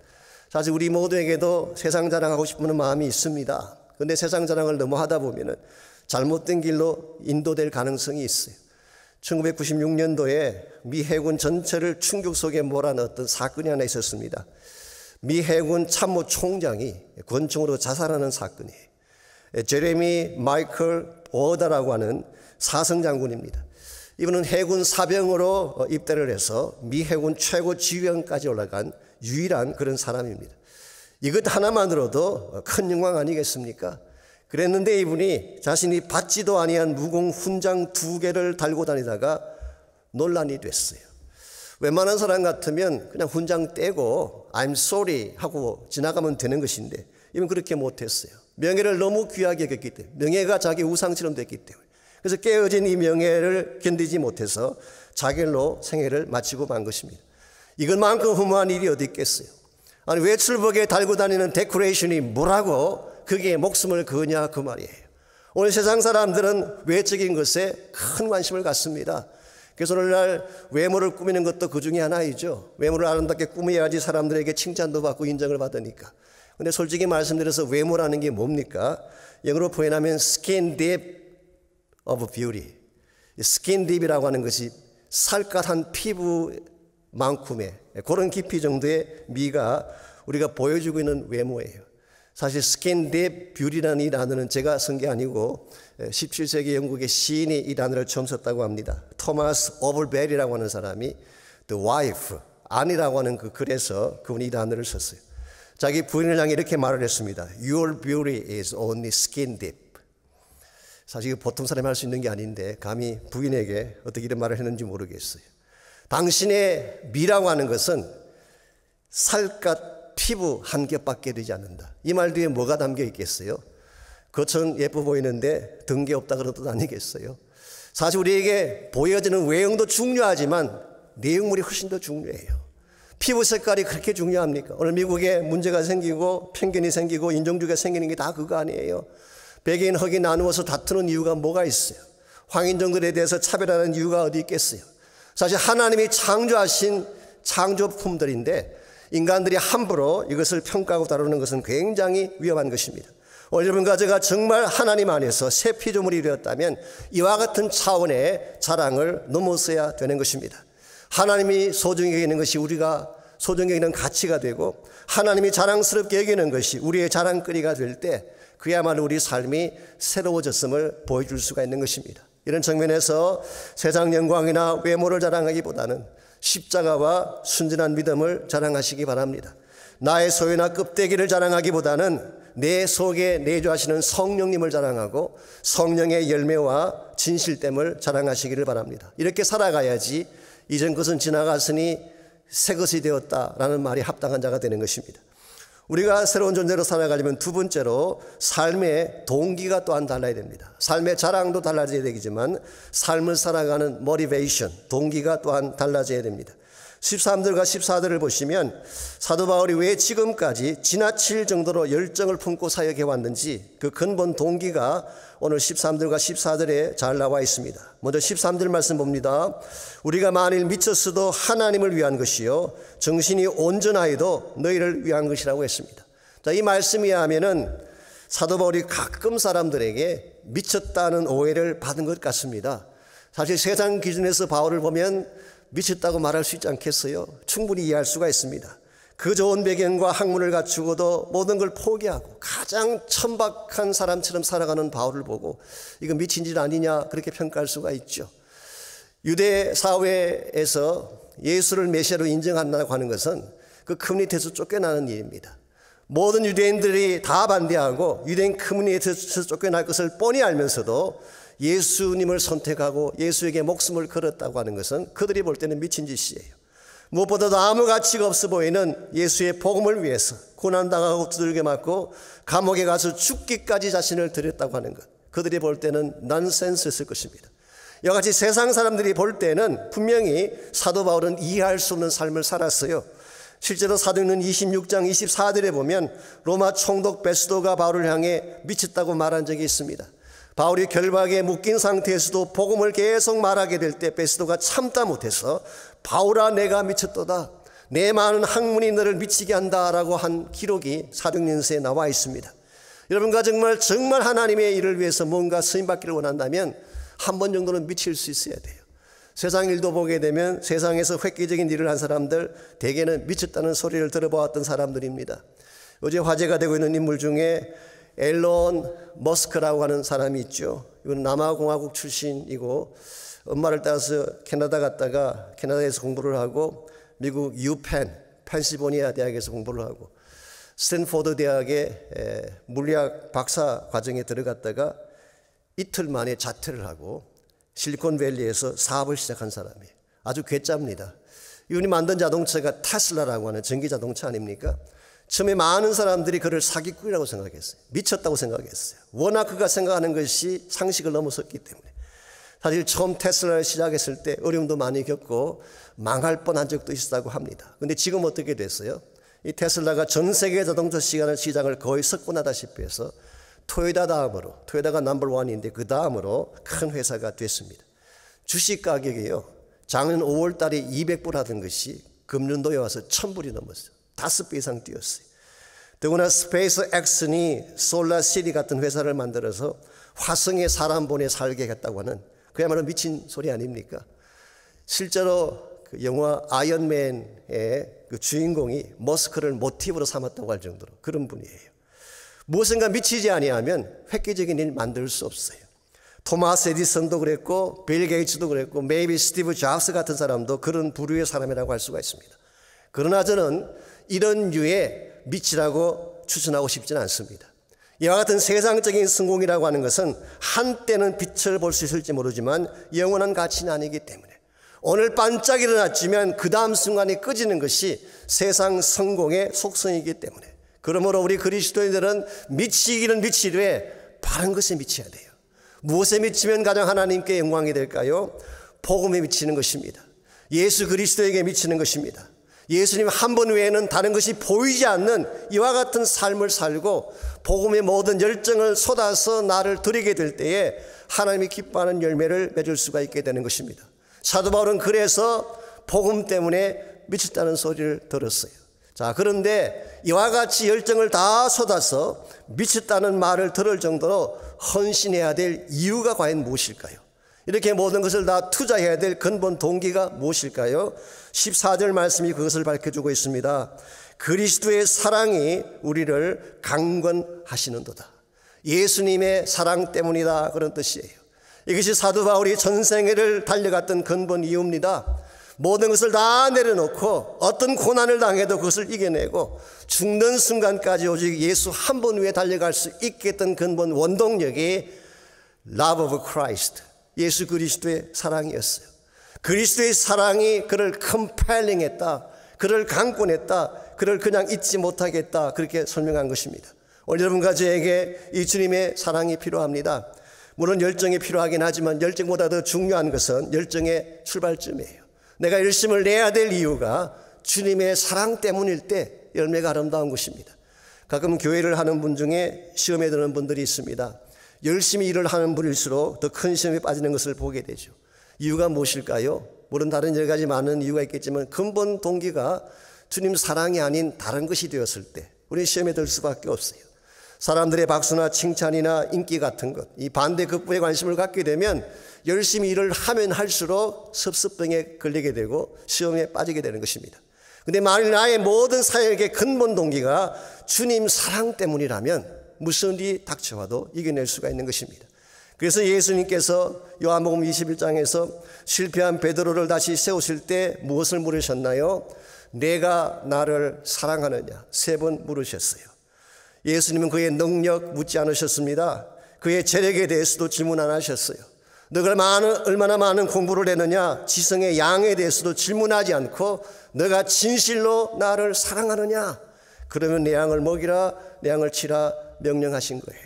사실 우리 모두에게도 세상 자랑하고 싶은 마음이 있습니다. 그런데 세상 자랑을 너무 하다 보면 잘못된 길로 인도될 가능성이 있어요. 1996년도에 미 해군 전체를 충격 속에 몰아넣었던 사건이 하나 있었습니다. 미 해군 참모 총장이 권총으로 자살하는 사건이에요. 제레미 마이클 워다라고 하는 사성 장군입니다. 이분은 해군 사병으로 입대를 해서 미 해군 최고 지휘관까지 올라간 유일한 그런 사람입니다. 이것 하나만으로도 큰 영광 아니겠습니까? 그랬는데 이분이 자신이 받지도 아니한 무공 훈장 2개를 달고 다니다가 논란이 됐어요. 웬만한 사람 같으면 그냥 훈장 떼고 I'm sorry 하고 지나가면 되는 것인데 이분 그렇게 못했어요. 명예를 너무 귀하게 여겼기 때문에, 명예가 자기 우상처럼 됐기 때문에, 그래서 깨어진 이 명예를 견디지 못해서 자결로 생애를 마치고 만 것입니다. 이것만큼 허무한 일이 어디 있겠어요? 아니 외출복에 달고 다니는 데코레이션이 뭐라고 그게 목숨을 거냐 그 말이에요. 오늘 세상 사람들은 외적인 것에 큰 관심을 갖습니다. 그래서 오늘날 외모를 꾸미는 것도 그 중에 하나이죠. 외모를 아름답게 꾸며야지 사람들에게 칭찬도 받고 인정을 받으니까. 근데 솔직히 말씀드려서 외모라는 게 뭡니까? 영어로 표현하면 skin deep of beauty. skin deep이라고 하는 것이 살갗한 피부만큼의 그런 깊이 정도의 미가 우리가 보여주고 있는 외모예요. 사실 skin deep beauty라는 이 단어는 제가 쓴 게 아니고 17세기 영국의 시인이 이 단어를 처음 썼다고 합니다. 토마스 오버벨이라고 하는 사람이 The Wife, 아내라고 하는 그 글에서 그분이 이 단어를 썼어요. 자기 부인을 향해 이렇게 말을 했습니다. Your beauty is only skin deep. 사실 이거 보통 사람이 할 수 있는 게 아닌데 감히 부인에게 어떻게 이런 말을 했는지 모르겠어요. 당신의 미라고 하는 것은 살갗 피부 한 겹밖에 되지 않는다. 이 말 뒤에 뭐가 담겨 있겠어요? 겉은 예뻐 보이는데 등게 없다 그런 뜻 아니겠어요? 사실 우리에게 보여지는 외형도 중요하지만 내용물이 훨씬 더 중요해요. 피부 색깔이 그렇게 중요합니까? 오늘 미국에 문제가 생기고 편견이 생기고 인종주의가 생기는 게 다 그거 아니에요. 백인 흑인 나누어서 다투는 이유가 뭐가 있어요? 황인종들에 대해서 차별하는 이유가 어디 있겠어요? 사실 하나님이 창조하신 창조품들인데 인간들이 함부로 이것을 평가하고 다루는 것은 굉장히 위험한 것입니다. 오늘 여러분과 제가 정말 하나님 안에서 새 피조물이 되었다면 이와 같은 차원의 자랑을 넘어서야 되는 것입니다. 하나님이 소중히 여기는 것이 우리가 소중히 여기는 가치가 되고 하나님이 자랑스럽게 여기는 것이 우리의 자랑거리가 될 때 그야말로 우리 삶이 새로워졌음을 보여줄 수가 있는 것입니다. 이런 측면에서 세상 영광이나 외모를 자랑하기보다는 십자가와 순진한 믿음을 자랑하시기 바랍니다. 나의 소유나 껍데기를 자랑하기보다는 내 속에 내주하시는 성령님을 자랑하고 성령의 열매와 진실됨을 자랑하시기를 바랍니다. 이렇게 살아가야지 이전 것은 지나갔으니 새 것이 되었다라는 말이 합당한 자가 되는 것입니다. 우리가 새로운 존재로 살아가려면 두 번째로 삶의 동기가 또한 달라야 됩니다. 삶의 자랑도 달라져야 되겠지만 삶을 살아가는 모티베이션, 동기가 또한 달라져야 됩니다. 13절과 14절을 보시면 사도 바울이 왜 지금까지 지나칠 정도로 열정을 품고 사역해 왔는지 그 근본 동기가 오늘 13절과 14절에 잘 나와 있습니다. 먼저 13절 말씀 봅니다. 우리가 만일 미쳤어도 하나님을 위한 것이요 정신이 온전하여도 너희를 위한 것이라고 했습니다. 자, 이 말씀에 하면은 사도 바울이 가끔 사람들에게 미쳤다는 오해를 받은 것 같습니다. 사실 세상 기준에서 바울을 보면 미쳤다고 말할 수 있지 않겠어요? 충분히 이해할 수가 있습니다. 그 좋은 배경과 학문을 갖추고도 모든 걸 포기하고 가장 천박한 사람처럼 살아가는 바울을 보고 이거 미친 짓 아니냐 그렇게 평가할 수가 있죠. 유대 사회에서 예수를 메시아로 인정한다고 하는 것은 그 커뮤니티에서 쫓겨나는 일입니다. 모든 유대인들이 다 반대하고 유대인 커뮤니티에서 쫓겨날 것을 뻔히 알면서도 예수님을 선택하고 예수에게 목숨을 걸었다고 하는 것은 그들이 볼 때는 미친 짓이에요. 무엇보다도 아무 가치가 없어 보이는 예수의 복음을 위해서 고난당하고 두들겨 맞고 감옥에 가서 죽기까지 자신을 드렸다고 하는 것, 그들이 볼 때는 넌센스였을 것입니다. 이와 같이 세상 사람들이 볼 때는 분명히 사도 바울은 이해할 수 없는 삶을 살았어요. 실제로 사도행전 26장 24절에 보면 로마 총독 베스도가 바울을 향해 미쳤다고 말한 적이 있습니다. 바울이 결박에 묶인 상태에서도 복음을 계속 말하게 될 때 베스도가 참다 못해서 바울아 내가 미쳤도다, 내 많은 학문이 너를 미치게 한다라고 한 기록이 사도행전서에 나와 있습니다. 여러분과 정말 하나님의 일을 위해서 뭔가 쓰임받기를 원한다면 한 번 정도는 미칠 수 있어야 돼요. 세상 일도 보게 되면 세상에서 획기적인 일을 한 사람들 대개는 미쳤다는 소리를 들어보았던 사람들입니다. 요새 화제가 되고 있는 인물 중에 앨런 머스크라고 하는 사람이 있죠. 이건 남아공화국 출신이고 엄마를 따라서 캐나다 갔다가 캐나다에서 공부를 하고 미국 유펜 펜실베니아 대학에서 공부를 하고 스탠포드 대학의 물리학 박사 과정에 들어갔다가 이틀 만에 자퇴를 하고 실리콘밸리에서 사업을 시작한 사람이에요. 아주 괴짜입니다. 이분이 만든 자동차가 테슬라라고 하는 전기자동차 아닙니까? 처음에 많은 사람들이 그를 사기꾼이라고 생각했어요. 미쳤다고 생각했어요. 워낙 그가 생각하는 것이 상식을 넘어섰기 때문에. 사실 처음 테슬라를 시작했을 때 어려움도 많이 겪고 망할 뻔한 적도 있었다고 합니다. 그런데 지금 어떻게 됐어요? 이 테슬라가 전 세계 자동차 시장을 거의 석권하다시피 해서 토요타 다음으로, 토요타가 넘버원인데 그 다음으로 큰 회사가 됐습니다. 주식 가격이요, 작년 5월 달에 200불 하던 것이 금년도에 와서 1000불이 넘었어요. 5배 이상 뛰었어요. 더구나 스페이스 X니 솔라시티 같은 회사를 만들어서 화성에 사람 보내 살게 했다고 하는 그야말로 미친 소리 아닙니까? 실제로 그 영화 아이언맨의 그 주인공이 머스크를 모티브로 삼았다고 할 정도로 그런 분이에요. 무엇인가 미치지 아니하면 획기적인 일 만들 수 없어요. 토마스 에디슨도 그랬고 빌 게이츠도 그랬고 메이비 스티브 잡스 같은 사람도 그런 부류의 사람이라고 할 수가 있습니다. 그러나 저는 이런 류의 미치라고 추천하고 싶지는 않습니다. 이와 같은 세상적인 성공이라고 하는 것은 한때는 빛을 볼 수 있을지 모르지만 영원한 가치는 아니기 때문에 오늘 반짝 일어났지만 그 다음 순간에 꺼지는 것이 세상 성공의 속성이기 때문에 그러므로 우리 그리스도인들은 미치기는 미치되 바른 것에 미쳐야 돼요. 무엇에 미치면 가장 하나님께 영광이 될까요? 복음에 미치는 것입니다. 예수 그리스도에게 미치는 것입니다. 예수님 한 분 외에는 다른 것이 보이지 않는 이와 같은 삶을 살고 복음의 모든 열정을 쏟아서 나를 드리게 될 때에 하나님이 기뻐하는 열매를 맺을 수가 있게 되는 것입니다. 사도 바울은 그래서 복음 때문에 미쳤다는 소리를 들었어요. 자, 그런데 이와 같이 열정을 다 쏟아서 미쳤다는 말을 들을 정도로 헌신해야 될 이유가 과연 무엇일까요? 이렇게 모든 것을 다 투자해야 될 근본 동기가 무엇일까요? 14절 말씀이 그것을 밝혀주고 있습니다. 그리스도의 사랑이 우리를 강권하시는도다. 예수님의 사랑 때문이다, 그런 뜻이에요. 이것이 사도 바울이 전생애를 달려갔던 근본 이유입니다. 모든 것을 다 내려놓고 어떤 고난을 당해도 그것을 이겨내고 죽는 순간까지 오직 예수 한 분 위에 달려갈 수 있게 했던 근본 원동력이 Love of Christ, 예수 그리스도의 사랑이었어요. 그리스도의 사랑이 그를 컴펠링했다, 그를 강권했다, 그를 그냥 잊지 못하겠다, 그렇게 설명한 것입니다. 오늘 여러분과 저에게 이 주님의 사랑이 필요합니다. 물론 열정이 필요하긴 하지만 열정보다 더 중요한 것은 열정의 출발점이에요. 내가 열심을 내야 될 이유가 주님의 사랑 때문일 때 열매가 아름다운 것입니다. 가끔 교회를 하는 분 중에 시험에 드는 분들이 있습니다. 열심히 일을 하는 분일수록 더 큰 시험에 빠지는 것을 보게 되죠. 이유가 무엇일까요? 물론 다른 여러 가지 많은 이유가 있겠지만 근본 동기가 주님 사랑이 아닌 다른 것이 되었을 때 우리는 시험에 들 수밖에 없어요. 사람들의 박수나 칭찬이나 인기 같은 것, 이 반대급부에 관심을 갖게 되면 열심히 일을 하면 할수록 섭습병에 걸리게 되고 시험에 빠지게 되는 것입니다. 그런데 만일 나의 모든 사역의 근본 동기가 주님 사랑 때문이라면 무슨 일이 닥쳐와도 이겨낼 수가 있는 것입니다. 그래서 예수님께서 요한복음 21장에서 실패한 베드로를 다시 세우실 때 무엇을 물으셨나요? 내가 나를 사랑하느냐? 3번 물으셨어요. 예수님은 그의 능력 묻지 않으셨습니다. 그의 재력에 대해서도 질문 안 하셨어요. 너가 얼마나 많은 공부를 했느냐? 지성의 양에 대해서도 질문하지 않고 너가 진실로 나를 사랑하느냐? 그러면 내 양을 먹이라, 내 양을 치라 명령하신 거예요.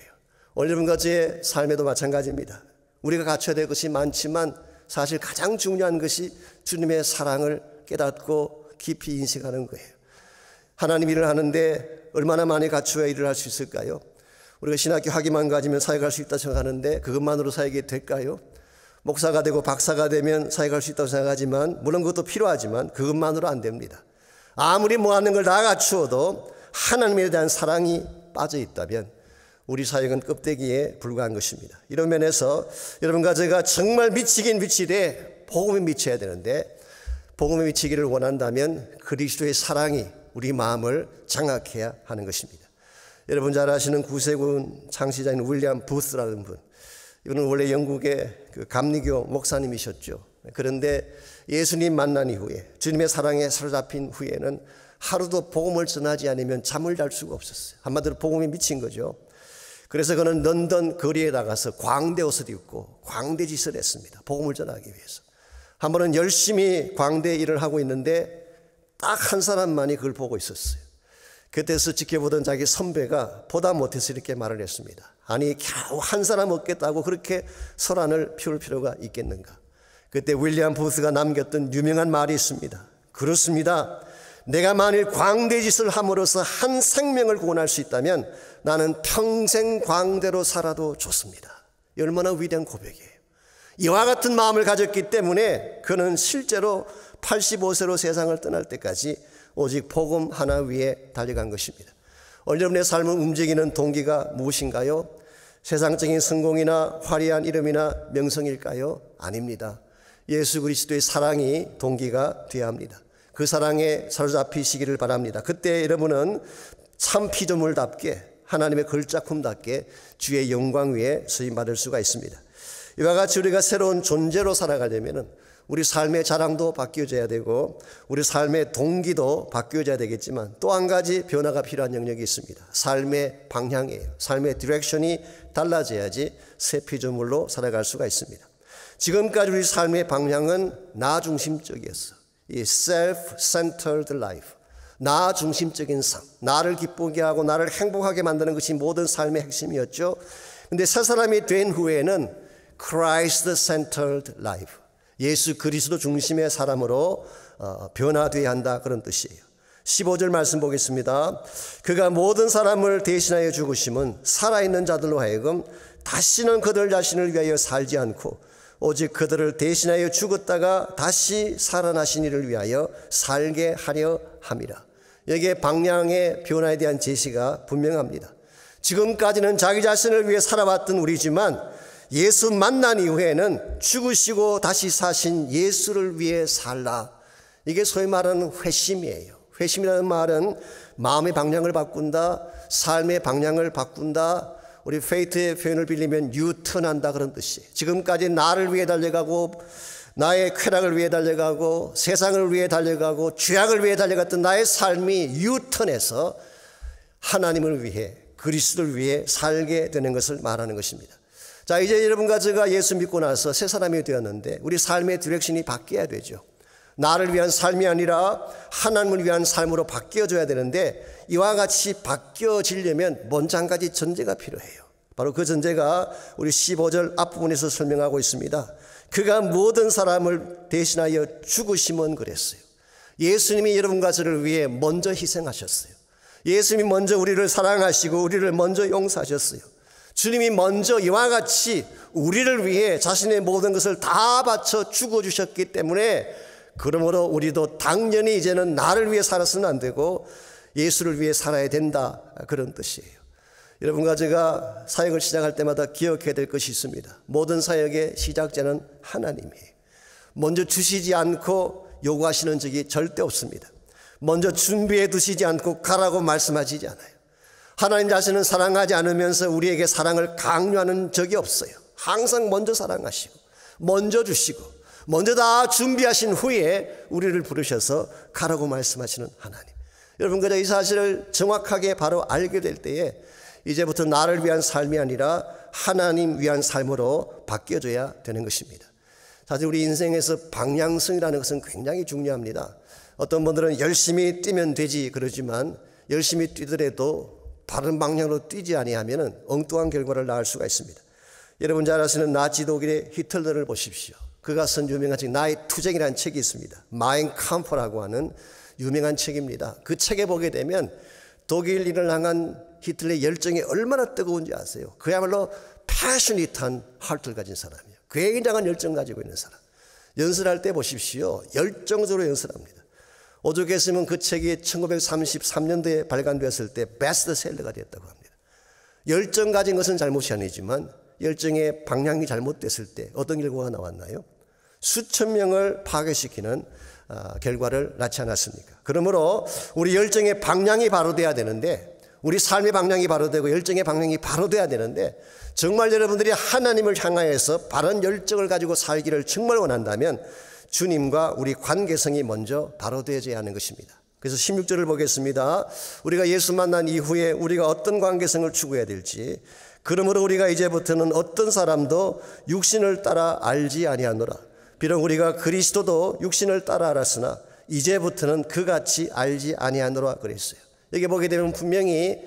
오늘 여러분과 제 삶에도 마찬가지입니다. 우리가 갖춰야 될 것이 많지만 사실 가장 중요한 것이 주님의 사랑을 깨닫고 깊이 인식하는 거예요. 하나님 일을 하는데 얼마나 많이 갖추어야 일을 할 수 있을까요? 우리가 신학교 학위만 가지면 사역할 수 있다고 생각하는데 그것만으로 사역이 될까요? 목사가 되고 박사가 되면 사역할 수 있다고 생각하지만 물론 그것도 필요하지만 그것만으로 안 됩니다. 아무리 모아놓은 걸 다 갖추어도 하나님에 대한 사랑이 빠져 있다면 우리 사역은 껍데기에 불과한 것입니다. 이런 면에서 여러분과 제가 정말 미치긴 미치되 복음에 미쳐야 되는데 복음에 미치기를 원한다면 그리스도의 사랑이 우리 마음을 장악해야 하는 것입니다. 여러분 잘 아시는 구세군 창시자인 윌리엄 부스라는 분, 이분은 원래 영국의 그 감리교 목사님이셨죠. 그런데 예수님 만난 이후에 주님의 사랑에 사로잡힌 후에는 하루도 복음을 전하지 않으면 잠을 잘 수가 없었어요. 한마디로 복음에 미친 거죠. 그래서 그는 런던 거리에 나가서 광대 옷을 입고 광대 짓을 했습니다. 복음을 전하기 위해서. 한 번은 열심히 광대 일을 하고 있는데 딱 한 사람만이 그걸 보고 있었어요. 그때서 지켜보던 자기 선배가 보다 못해서 이렇게 말을 했습니다. 아니 겨우 한 사람 얻겠다고 그렇게 소란을 피울 필요가 있겠는가. 그때 윌리엄 부스가 남겼던 유명한 말이 있습니다. 그렇습니다. 내가 만일 광대짓을 함으로써 한 생명을 구원할 수 있다면 나는 평생 광대로 살아도 좋습니다. 얼마나 위대한 고백이에요. 이와 같은 마음을 가졌기 때문에 그는 실제로 85세로 세상을 떠날 때까지 오직 복음 하나 위에 달려간 것입니다. 오늘 여러분의 삶을 움직이는 동기가 무엇인가요? 세상적인 성공이나 화려한 이름이나 명성일까요? 아닙니다. 예수 그리스도의 사랑이 동기가 되어야 합니다. 그 사랑에 사로잡히시기를 바랍니다. 그때 여러분은 참 피조물답게 하나님의 걸작품답게 주의 영광 위에 쓰임받을 수가 있습니다. 이와 같이 우리가 새로운 존재로 살아가려면 우리 삶의 자랑도 바뀌어져야 되고 우리 삶의 동기도 바뀌어져야 되겠지만 또 한 가지 변화가 필요한 영역이 있습니다. 삶의 방향이에요. 삶의 디렉션이 달라져야지 새 피조물로 살아갈 수가 있습니다. 지금까지 우리 삶의 방향은 나 중심적이었어. 이 self-centered life, 나 중심적인 삶, 나를 기쁘게 하고 나를 행복하게 만드는 것이 모든 삶의 핵심이었죠. 그런데 새 사람이 된 후에는 Christ-centered life. 예수 그리스도 중심의 사람으로 변화되어야 한다, 그런 뜻이에요. 15절 말씀 보겠습니다. 그가 모든 사람을 대신하여 죽으심은 살아있는 자들로 하여금 다시는 그들 자신을 위하여 살지 않고 오직 그들을 대신하여 죽었다가 다시 살아나신 이를 위하여 살게 하려 함이라. 여기에 방향의 변화에 대한 제시가 분명합니다. 지금까지는 자기 자신을 위해 살아왔던 우리지만 예수 만난 이후에는 죽으시고 다시 사신 예수를 위해 살라. 이게 소위 말하는 회심이에요. 회심이라는 말은 마음의 방향을 바꾼다, 삶의 방향을 바꾼다, 우리 페이트의 표현을 빌리면 유턴한다, 그런 뜻이에요. 지금까지 나를 위해 달려가고 나의 쾌락을 위해 달려가고 세상을 위해 달려가고 죄악을 위해 달려갔던 나의 삶이 유턴해서 하나님을 위해, 그리스도를 위해 살게 되는 것을 말하는 것입니다. 자, 이제 여러분과 제가 예수 믿고 나서 새 사람이 되었는데 우리 삶의 디렉션이 바뀌어야 되죠. 나를 위한 삶이 아니라 하나님을 위한 삶으로 바뀌어져야 되는데 이와 같이 바뀌어지려면 먼저 한 가지 전제가 필요해요. 바로 그 전제가 우리 15절 앞부분에서 설명하고 있습니다. 그가 모든 사람을 대신하여 죽으심은 그랬어요. 예수님이 여러분과 저를 위해 먼저 희생하셨어요. 예수님이 먼저 우리를 사랑하시고 우리를 먼저 용서하셨어요. 주님이 먼저 이와 같이 우리를 위해 자신의 모든 것을 다 바쳐 죽어주셨기 때문에 그러므로 우리도 당연히 이제는 나를 위해 살아서는 안 되고 예수를 위해 살아야 된다, 그런 뜻이에요. 여러분과 제가 사역을 시작할 때마다 기억해야 될 것이 있습니다. 모든 사역의 시작자는 하나님이에요. 먼저 주시지 않고 요구하시는 적이 절대 없습니다. 먼저 준비해 두시지 않고 가라고 말씀하시지 않아요. 하나님 자신은 사랑하지 않으면서 우리에게 사랑을 강요하는 적이 없어요. 항상 먼저 사랑하시고 먼저 주시고 먼저 다 준비하신 후에 우리를 부르셔서 가라고 말씀하시는 하나님. 여러분, 그저 이 사실을 정확하게 바로 알게 될 때에 이제부터 나를 위한 삶이 아니라 하나님 위한 삶으로 바뀌어져야 되는 것입니다. 사실 우리 인생에서 방향성이라는 것은 굉장히 중요합니다. 어떤 분들은 열심히 뛰면 되지 그러지만 열심히 뛰더라도 바른 방향으로 뛰지 아니하면 엉뚱한 결과를 낳을 수가 있습니다. 여러분 잘 아시는 나치 독일의 히틀러를 보십시오. 그가 쓴 유명한 책 나의 투쟁이라는 책이 있습니다. 마인 캄프라고 하는 유명한 책입니다. 그 책에 보게 되면 독일인을 향한 히틀러의 열정이 얼마나 뜨거운지 아세요? 그야말로 패셔니트한 하트를 가진 사람이에요. 굉장한 열정 가지고 있는 사람. 연설할 때 보십시오. 열정적으로 연설합니다. 오죽했으면 그 책이 1933년도에 발간되었을 때 베스트셀러가 됐다고 합니다. 열정 가진 것은 잘못이 아니지만 열정의 방향이 잘못됐을 때 어떤 결과가 나왔나요? 수천 명을 파괴시키는 결과를 낳지 않았습니까? 그러므로 우리 열정의 방향이 바로 돼야 되는데 우리 삶의 방향이 바로 되고 열정의 방향이 바로 돼야 되는데 정말 여러분들이 하나님을 향하여서 바른 열정을 가지고 살기를 정말 원한다면 주님과 우리 관계성이 먼저 바로 되어져야 하는 것입니다. 그래서 16절을 보겠습니다. 우리가 예수 만난 이후에 우리가 어떤 관계성을 추구해야 될지, 그러므로 우리가 이제부터는 어떤 사람도 육신을 따라 알지 아니하노라. 비록 우리가 그리스도도 육신을 따라 알았으나 이제부터는 그같이 알지 아니하노라 그랬어요. 여기 보게 되면 분명히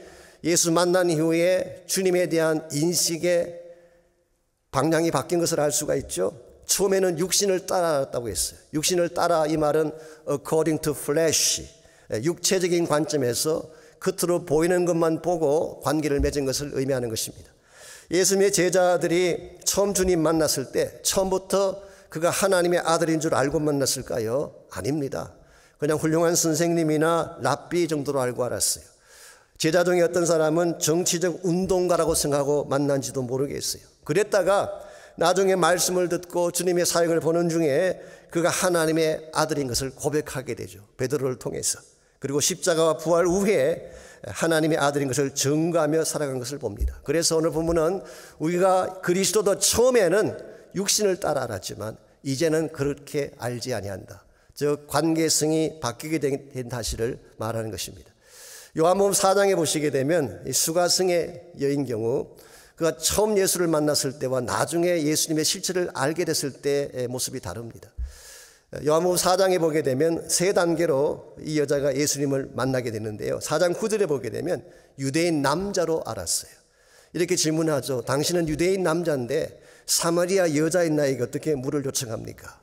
예수 만난 이후에 주님에 대한 인식의 방향이 바뀐 것을 알 수가 있죠. 처음에는 육신을 따라 알았다고 했어요. 육신을 따라, 이 말은 according to flesh, 육체적인 관점에서 겉으로 보이는 것만 보고 관계를 맺은 것을 의미하는 것입니다. 예수님의 제자들이 처음 주님 만났을 때 처음부터 그가 하나님의 아들인 줄 알고 만났을까요? 아닙니다. 그냥 훌륭한 선생님이나 랍비 정도로 알고 알았어요. 제자 중에 어떤 사람은 정치적 운동가라고 생각하고 만난지도 모르겠어요. 그랬다가 나중에 말씀을 듣고 주님의 사역을 보는 중에 그가 하나님의 아들인 것을 고백하게 되죠. 베드로를 통해서. 그리고 십자가와 부활 후에 하나님의 아들인 것을 증거하며 살아간 것을 봅니다. 그래서 오늘 본문은 우리가 그리스도도 처음에는 육신을 따라 알았지만 이제는 그렇게 알지 아니한다. 즉 관계성이 바뀌게 된 사실을 말하는 것입니다. 요한복음 4장에 보시게 되면 수가성의 여인 경우 그가 처음 예수를 만났을 때와 나중에 예수님의 실체를 알게 됐을 때의 모습이 다릅니다. 요한복음 4장에 보게 되면 세 단계로 이 여자가 예수님을 만나게 되는데요. 4장 9절에 보게 되면 유대인 남자로 알았어요. 이렇게 질문하죠. 당신은 유대인 남자인데 사마리아 여자인 나에게 어떻게 물을 요청합니까?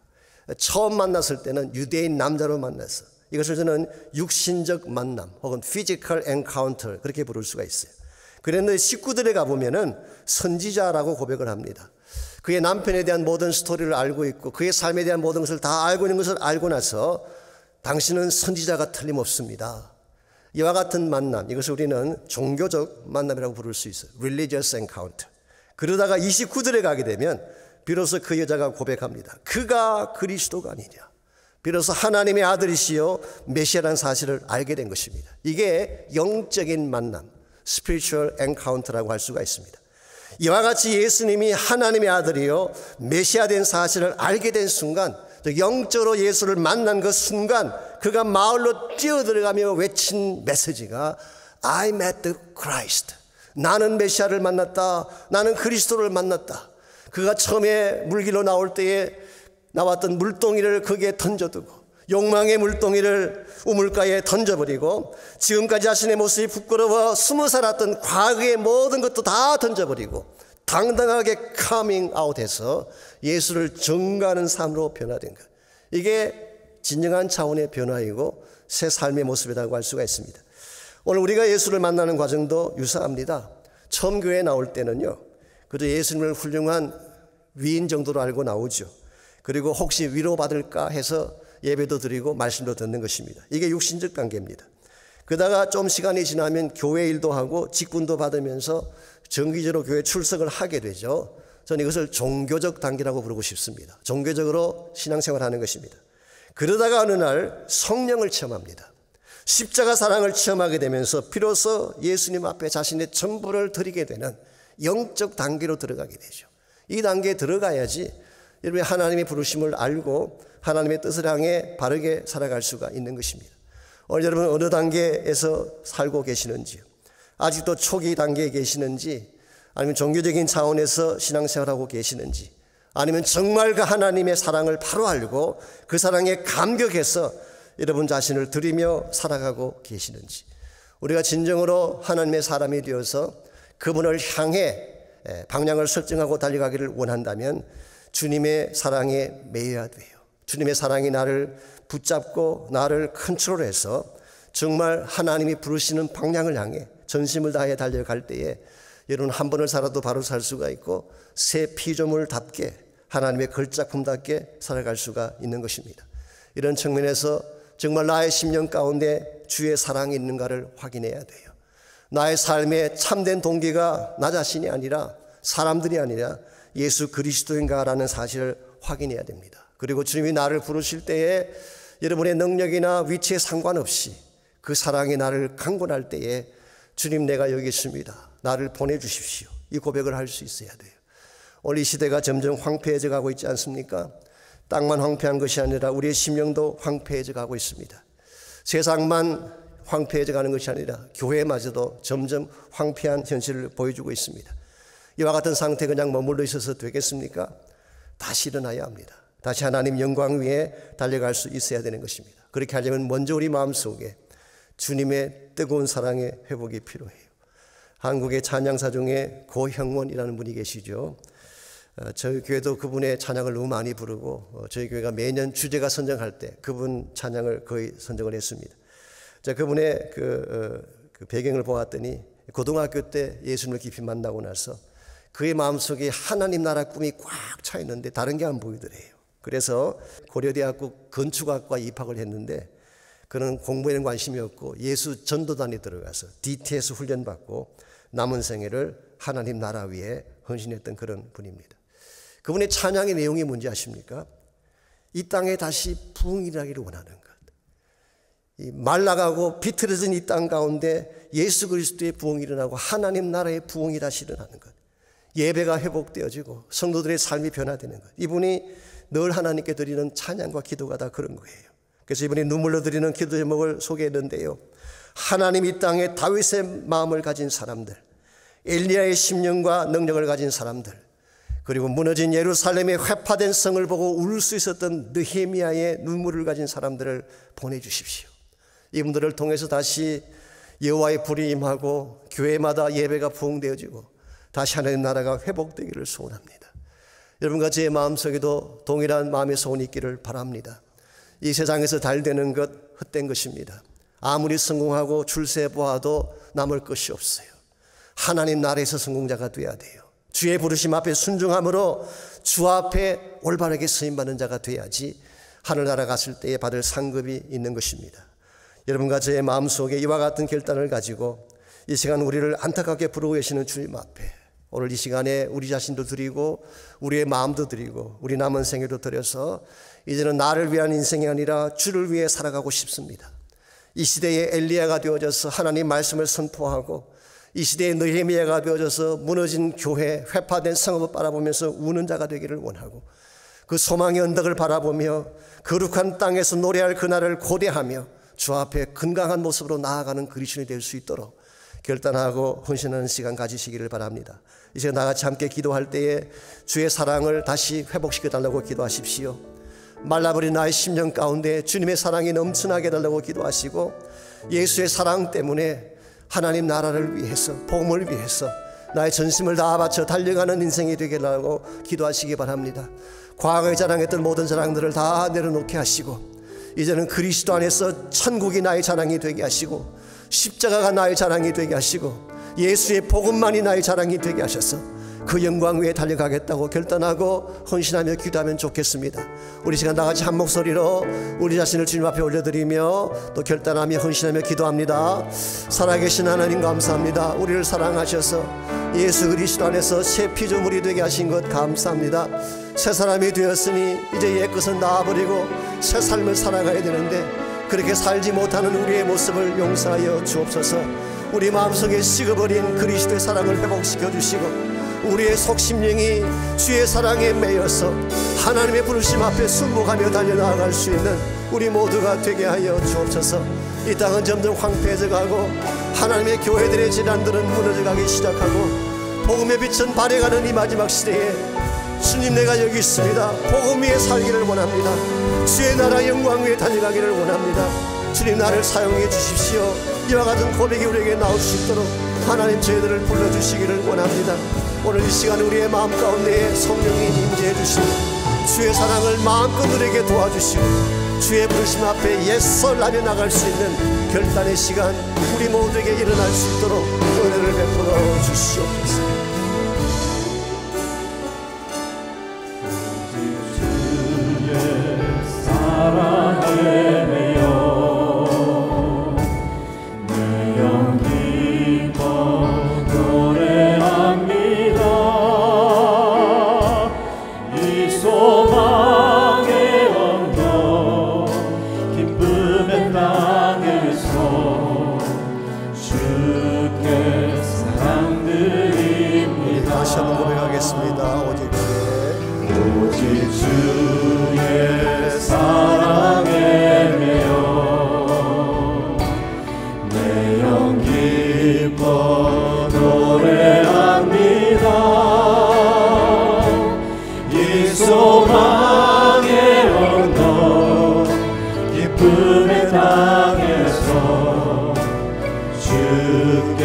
처음 만났을 때는 유대인 남자로 만났어. 이것을 저는 육신적 만남 혹은 physical encounter 그렇게 부를 수가 있어요. 그런데 식구들에 가보면은 선지자라고 고백을 합니다. 그의 남편에 대한 모든 스토리를 알고 있고 그의 삶에 대한 모든 것을 다 알고 있는 것을 알고 나서 당신은 선지자가 틀림없습니다. 이와 같은 만남, 이것을 우리는 종교적 만남이라고 부를 수 있어요. Religious encounter. 그러다가 29절에 가게 되면 비로소 그 여자가 고백합니다. 그가 그리스도가 아니냐. 비로소 하나님의 아들이시요 메시아라는 사실을 알게 된 것입니다. 이게 영적인 만남, spiritual encounter라고 할 수가 있습니다. 이와 같이 예수님이 하나님의 아들이요 메시아 된 사실을 알게 된 순간, 영적으로 예수를 만난 그 순간 그가 마을로 뛰어들어가며 외친 메시지가 I met the Christ. 나는 메시아를 만났다. 나는 그리스도를 만났다. 그가 처음에 물길로 나올 때에 나왔던 물동이를 거기에 던져두고 욕망의 물동이를 우물가에 던져버리고 지금까지 자신의 모습이 부끄러워 숨어 살았던 과거의 모든 것도 다 던져버리고 당당하게 커밍 아웃해서 예수를 증거하는 삶으로 변화된 것. 이게 진정한 차원의 변화이고 새 삶의 모습이라고 할 수가 있습니다. 오늘 우리가 예수를 만나는 과정도 유사합니다. 처음 교회에 나올 때는요, 그저 예수님을 훌륭한 위인 정도로 알고 나오죠. 그리고 혹시 위로받을까 해서 예배도 드리고 말씀도 듣는 것입니다. 이게 육신적 관계입니다. 그러다가 좀 시간이 지나면 교회 일도 하고 직분도 받으면서 정기적으로 교회 출석을 하게 되죠. 저는 이것을 종교적 단계라고 부르고 싶습니다. 종교적으로 신앙생활하는 것입니다. 그러다가 어느 날 성령을 체험합니다. 십자가 사랑을 체험하게 되면서 비로소 예수님 앞에 자신의 전부를 드리게 되는 영적 단계로 들어가게 되죠. 이 단계에 들어가야지 여러분이 하나님의 부르심을 알고 하나님의 뜻을 향해 바르게 살아갈 수가 있는 것입니다. 오늘 여러분 어느 단계에서 살고 계시는지요? 아직도 초기 단계에 계시는지, 아니면 종교적인 차원에서 신앙생활하고 계시는지, 아니면 정말 그 하나님의 사랑을 바로 알고 그 사랑에 감격해서 여러분 자신을 드리며 살아가고 계시는지, 우리가 진정으로 하나님의 사람이 되어서 그분을 향해 방향을 설정하고 달려가기를 원한다면 주님의 사랑에 매여야 돼요. 주님의 사랑이 나를 붙잡고 나를 컨트롤해서 정말 하나님이 부르시는 방향을 향해 전심을 다해 달려갈 때에 여러분 한 번을 살아도 바로 살 수가 있고 새 피조물답게 하나님의 걸작품답게 살아갈 수가 있는 것입니다. 이런 측면에서 정말 나의 심령 가운데 주의 사랑이 있는가를 확인해야 돼요. 나의 삶의 참된 동기가 나 자신이 아니라 사람들이 아니라 예수 그리스도인가라는 사실을 확인해야 됩니다. 그리고 주님이 나를 부르실 때에 여러분의 능력이나 위치에 상관없이 그 사랑이 나를 강권할 때에 주님 내가 여기 있습니다. 나를 보내주십시오. 이 고백을 할 수 있어야 돼요. 오늘 이 시대가 점점 황폐해져 가고 있지 않습니까? 땅만 황폐한 것이 아니라 우리의 심령도 황폐해져 가고 있습니다. 세상만 황폐해져 가는 것이 아니라 교회마저도 점점 황폐한 현실을 보여주고 있습니다. 이와 같은 상태에 그냥 머물러 있어서 되겠습니까? 다시 일어나야 합니다. 다시 하나님 영광 위에 달려갈 수 있어야 되는 것입니다. 그렇게 하려면 먼저 우리 마음속에 주님의 뜨거운 사랑의 회복이 필요해요. 한국의 찬양사 중에 고형원이라는 분이 계시죠. 저희 교회도 그분의 찬양을 너무 많이 부르고 저희 교회가 매년 주제가 선정할 때 그분 찬양을 거의 선정을 했습니다. 자, 그분의 그 배경을 보았더니 고등학교 때 예수님을 깊이 만나고 나서 그의 마음속에 하나님 나라 꿈이 꽉 차 있는데 다른 게 안 보이더래요. 그래서 고려대학교 건축학과에 입학을 했는데 그는 공부에는 관심이 없고 예수 전도단에 들어가서 DTS 훈련받고 남은 생애를 하나님 나라 위에 헌신했던 그런 분입니다. 그분의 찬양의 내용이 뭔지 아십니까? 이 땅에 다시 부흥이 일어나기를 원하는 것. 이 말라가고 비틀어진 이 땅 가운데 예수 그리스도의 부흥이 일어나고 하나님 나라의 부흥이 다시 일어나는 것. 예배가 회복되어지고 성도들의 삶이 변화되는 것. 이분이 늘 하나님께 드리는 찬양과 기도가 다 그런 거예요. 그래서 이분이 눈물로 드리는 기도 제목을 소개했는데요. 하나님 이 땅에 다윗의 마음을 가진 사람들, 엘리야의 심령과 능력을 가진 사람들, 그리고 무너진 예루살렘의 회파된 성을 보고 울 수 있었던 느헤미야의 눈물을 가진 사람들을 보내주십시오. 이분들을 통해서 다시 여호와의 불이 임하고 교회마다 예배가 부흥되어지고 다시 하나님 나라가 회복되기를 소원합니다. 여러분과 제 마음속에도 동일한 마음의 소원이 있기를 바랍니다. 이 세상에서 잘 되는 것 헛된 것입니다. 아무리 성공하고 출세 보아도 남을 것이 없어요. 하나님 나라에서 성공자가 되어야 돼요. 주의 부르심 앞에 순종함으로 주 앞에 올바르게 쓰임받는 자가 돼야지 하늘나라 갔을 때에 받을 상급이 있는 것입니다. 여러분과 저의 마음속에 이와 같은 결단을 가지고 이 시간 우리를 안타깝게 부르고 계시는 주님 앞에 오늘 이 시간에 우리 자신도 드리고 우리의 마음도 드리고 우리 남은 생애도 드려서 이제는 나를 위한 인생이 아니라 주를 위해 살아가고 싶습니다. 이 시대의 엘리야가 되어져서 하나님 말씀을 선포하고 이 시대의 느헤미야가 되어져서 무너진 교회, 회파된 성읍을 바라보면서 우는 자가 되기를 원하고 그 소망의 언덕을 바라보며 거룩한 땅에서 노래할 그날을 고대하며 주 앞에 건강한 모습으로 나아가는 그리스도인이 될 수 있도록 결단하고 헌신하는 시간 가지시기를 바랍니다. 이제 나같이 함께 기도할 때에 주의 사랑을 다시 회복시켜달라고 기도하십시오. 말라버린 나의 심령 가운데 주님의 사랑이 넘쳐나게 해달라고 기도하시고 예수의 사랑 때문에 하나님 나라를 위해서 복음을 위해서 나의 전심을 다 바쳐 달려가는 인생이 되게 하라고 기도하시기 바랍니다. 과거에 자랑했던 모든 자랑들을 다 내려놓게 하시고 이제는 그리스도 안에서 천국이 나의 자랑이 되게 하시고 십자가가 나의 자랑이 되게 하시고 예수의 복음만이 나의 자랑이 되게 하셔서 그 영광 위에 달려가겠다고 결단하고 헌신하며 기도하면 좋겠습니다. 우리 시간 다같이 한 목소리로 우리 자신을 주님 앞에 올려드리며 또 결단하며 헌신하며 기도합니다. 살아계신 하나님 감사합니다. 우리를 사랑하셔서 예수 그리스도 안에서 새 피조물이 되게 하신 것 감사합니다. 새 사람이 되었으니 이제 옛것은 놔버리고 새 삶을 살아가야 되는데 그렇게 살지 못하는 우리의 모습을 용서하여 주옵소서. 우리 마음속에 식어버린 그리스도의 사랑을 회복시켜 주시고 우리의 속심령이 주의 사랑에 매여서 하나님의 부르심 앞에 순복하며 달려나갈 수 있는 우리 모두가 되게 하여 주옵소서. 이 땅은 점점 황폐해져 가고 하나님의 교회들의 질환들은 무너져 가기 시작하고 복음의 빛은 발해가는 이 마지막 시대에 주님 내가 여기 있습니다. 복음 위에 살기를 원합니다. 주의 나라 영광 위에 달려가기를 원합니다. 주님 나를 사용해 주십시오. 이와 같은 고백이 우리에게 나올 수 있도록 하나님 저희들을 불러주시기를 원합니다. 오늘 이 시간 우리의 마음 가운데에 성령이 임재해 주시고 주의 사랑을 마음껏 누리게 도와주시고 주의 부르심 앞에 옛설하며 나갈 수 있는 결단의 시간 우리 모두에게 일어날 수 있도록 은혜를 베풀어 주시옵소서. 다시 한번 고백하겠습니다. 오직 주의 사랑에 매여 내 영 기뻐 노래합니다. 이 소망의 언덕 기쁨의 땅에서 주께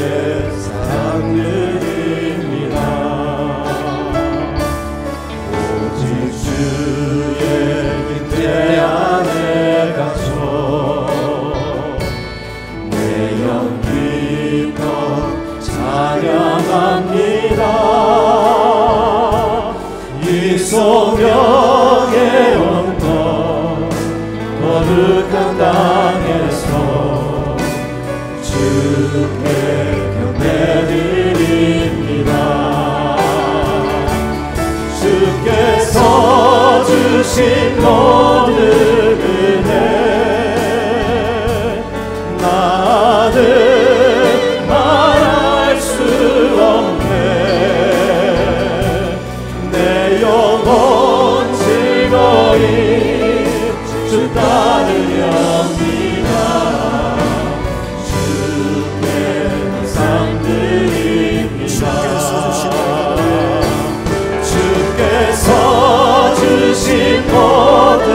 사랑 드립니다. 주의 때 안에 갇혀 내 영 기뻐 찬양합니다. 이 소명의 언덕 거룩한 땅에서 주께 경배드립니다. 주께서 주신 모든 은혜 나는 말할 수 없네. 내 영혼 즐거이 주 따르렵니다. 주께 감상 드립니다. 주께서 주신 모든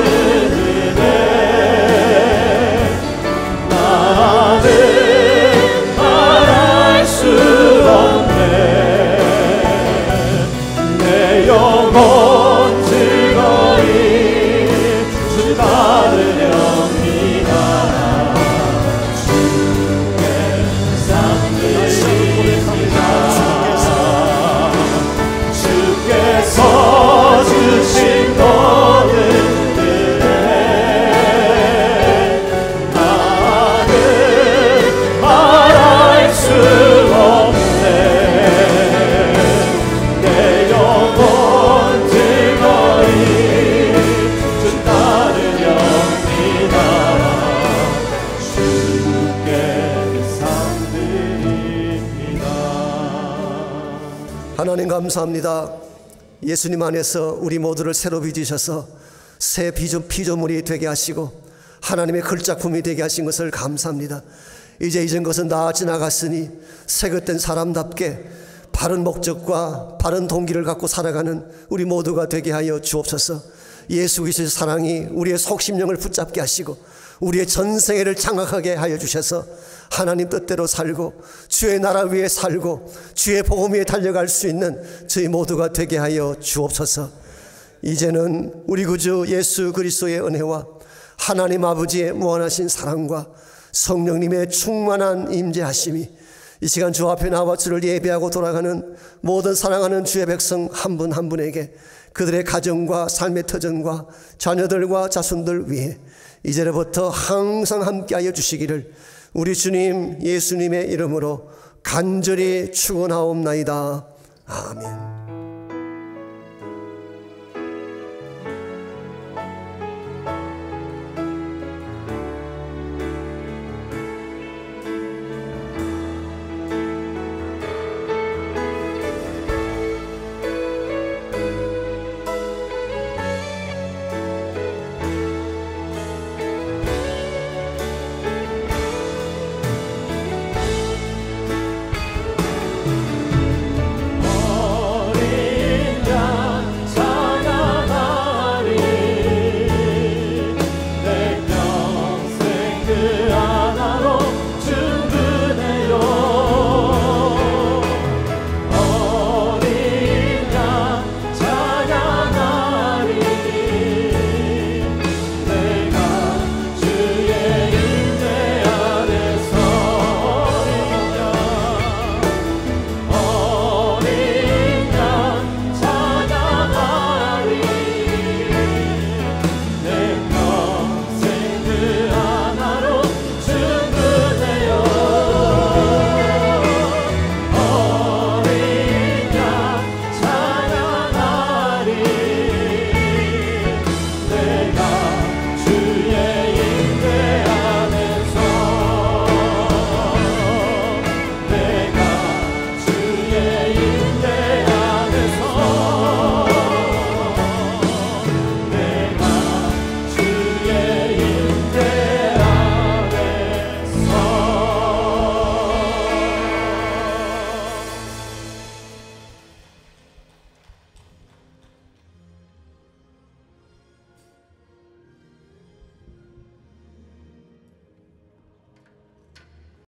감사합니다. 예수님 안에서 우리 모두를 새로 빚으셔서 새 피조물이 되게 하시고 하나님의 글작품이 되게 하신 것을 감사합니다. 이제 이전 것은 다 지나갔으니 새것된 사람답게 바른 목적과 바른 동기를 갖고 살아가는 우리 모두가 되게 하여 주옵소서. 예수 그리스도의 사랑이 우리의 속심령을 붙잡게 하시고 우리의 전생애를 장악하게 하여 주셔서 하나님 뜻대로 살고 주의 나라 위에 살고 주의 복음 위에 달려갈 수 있는 저희 모두가 되게 하여 주옵소서. 이제는 우리 구주 예수 그리스도의 은혜와 하나님 아버지의 무한하신 사랑과 성령님의 충만한 임재하심이 이 시간 주 앞에 나와 주를 예배하고 돌아가는 모든 사랑하는 주의 백성 한 분 한 분에게 그들의 가정과 삶의 터전과 자녀들과 자손들 위해 이제로부터 항상 함께하여 주시기를 우리 주님 예수님의 이름으로 간절히 축원하옵나이다. 아멘.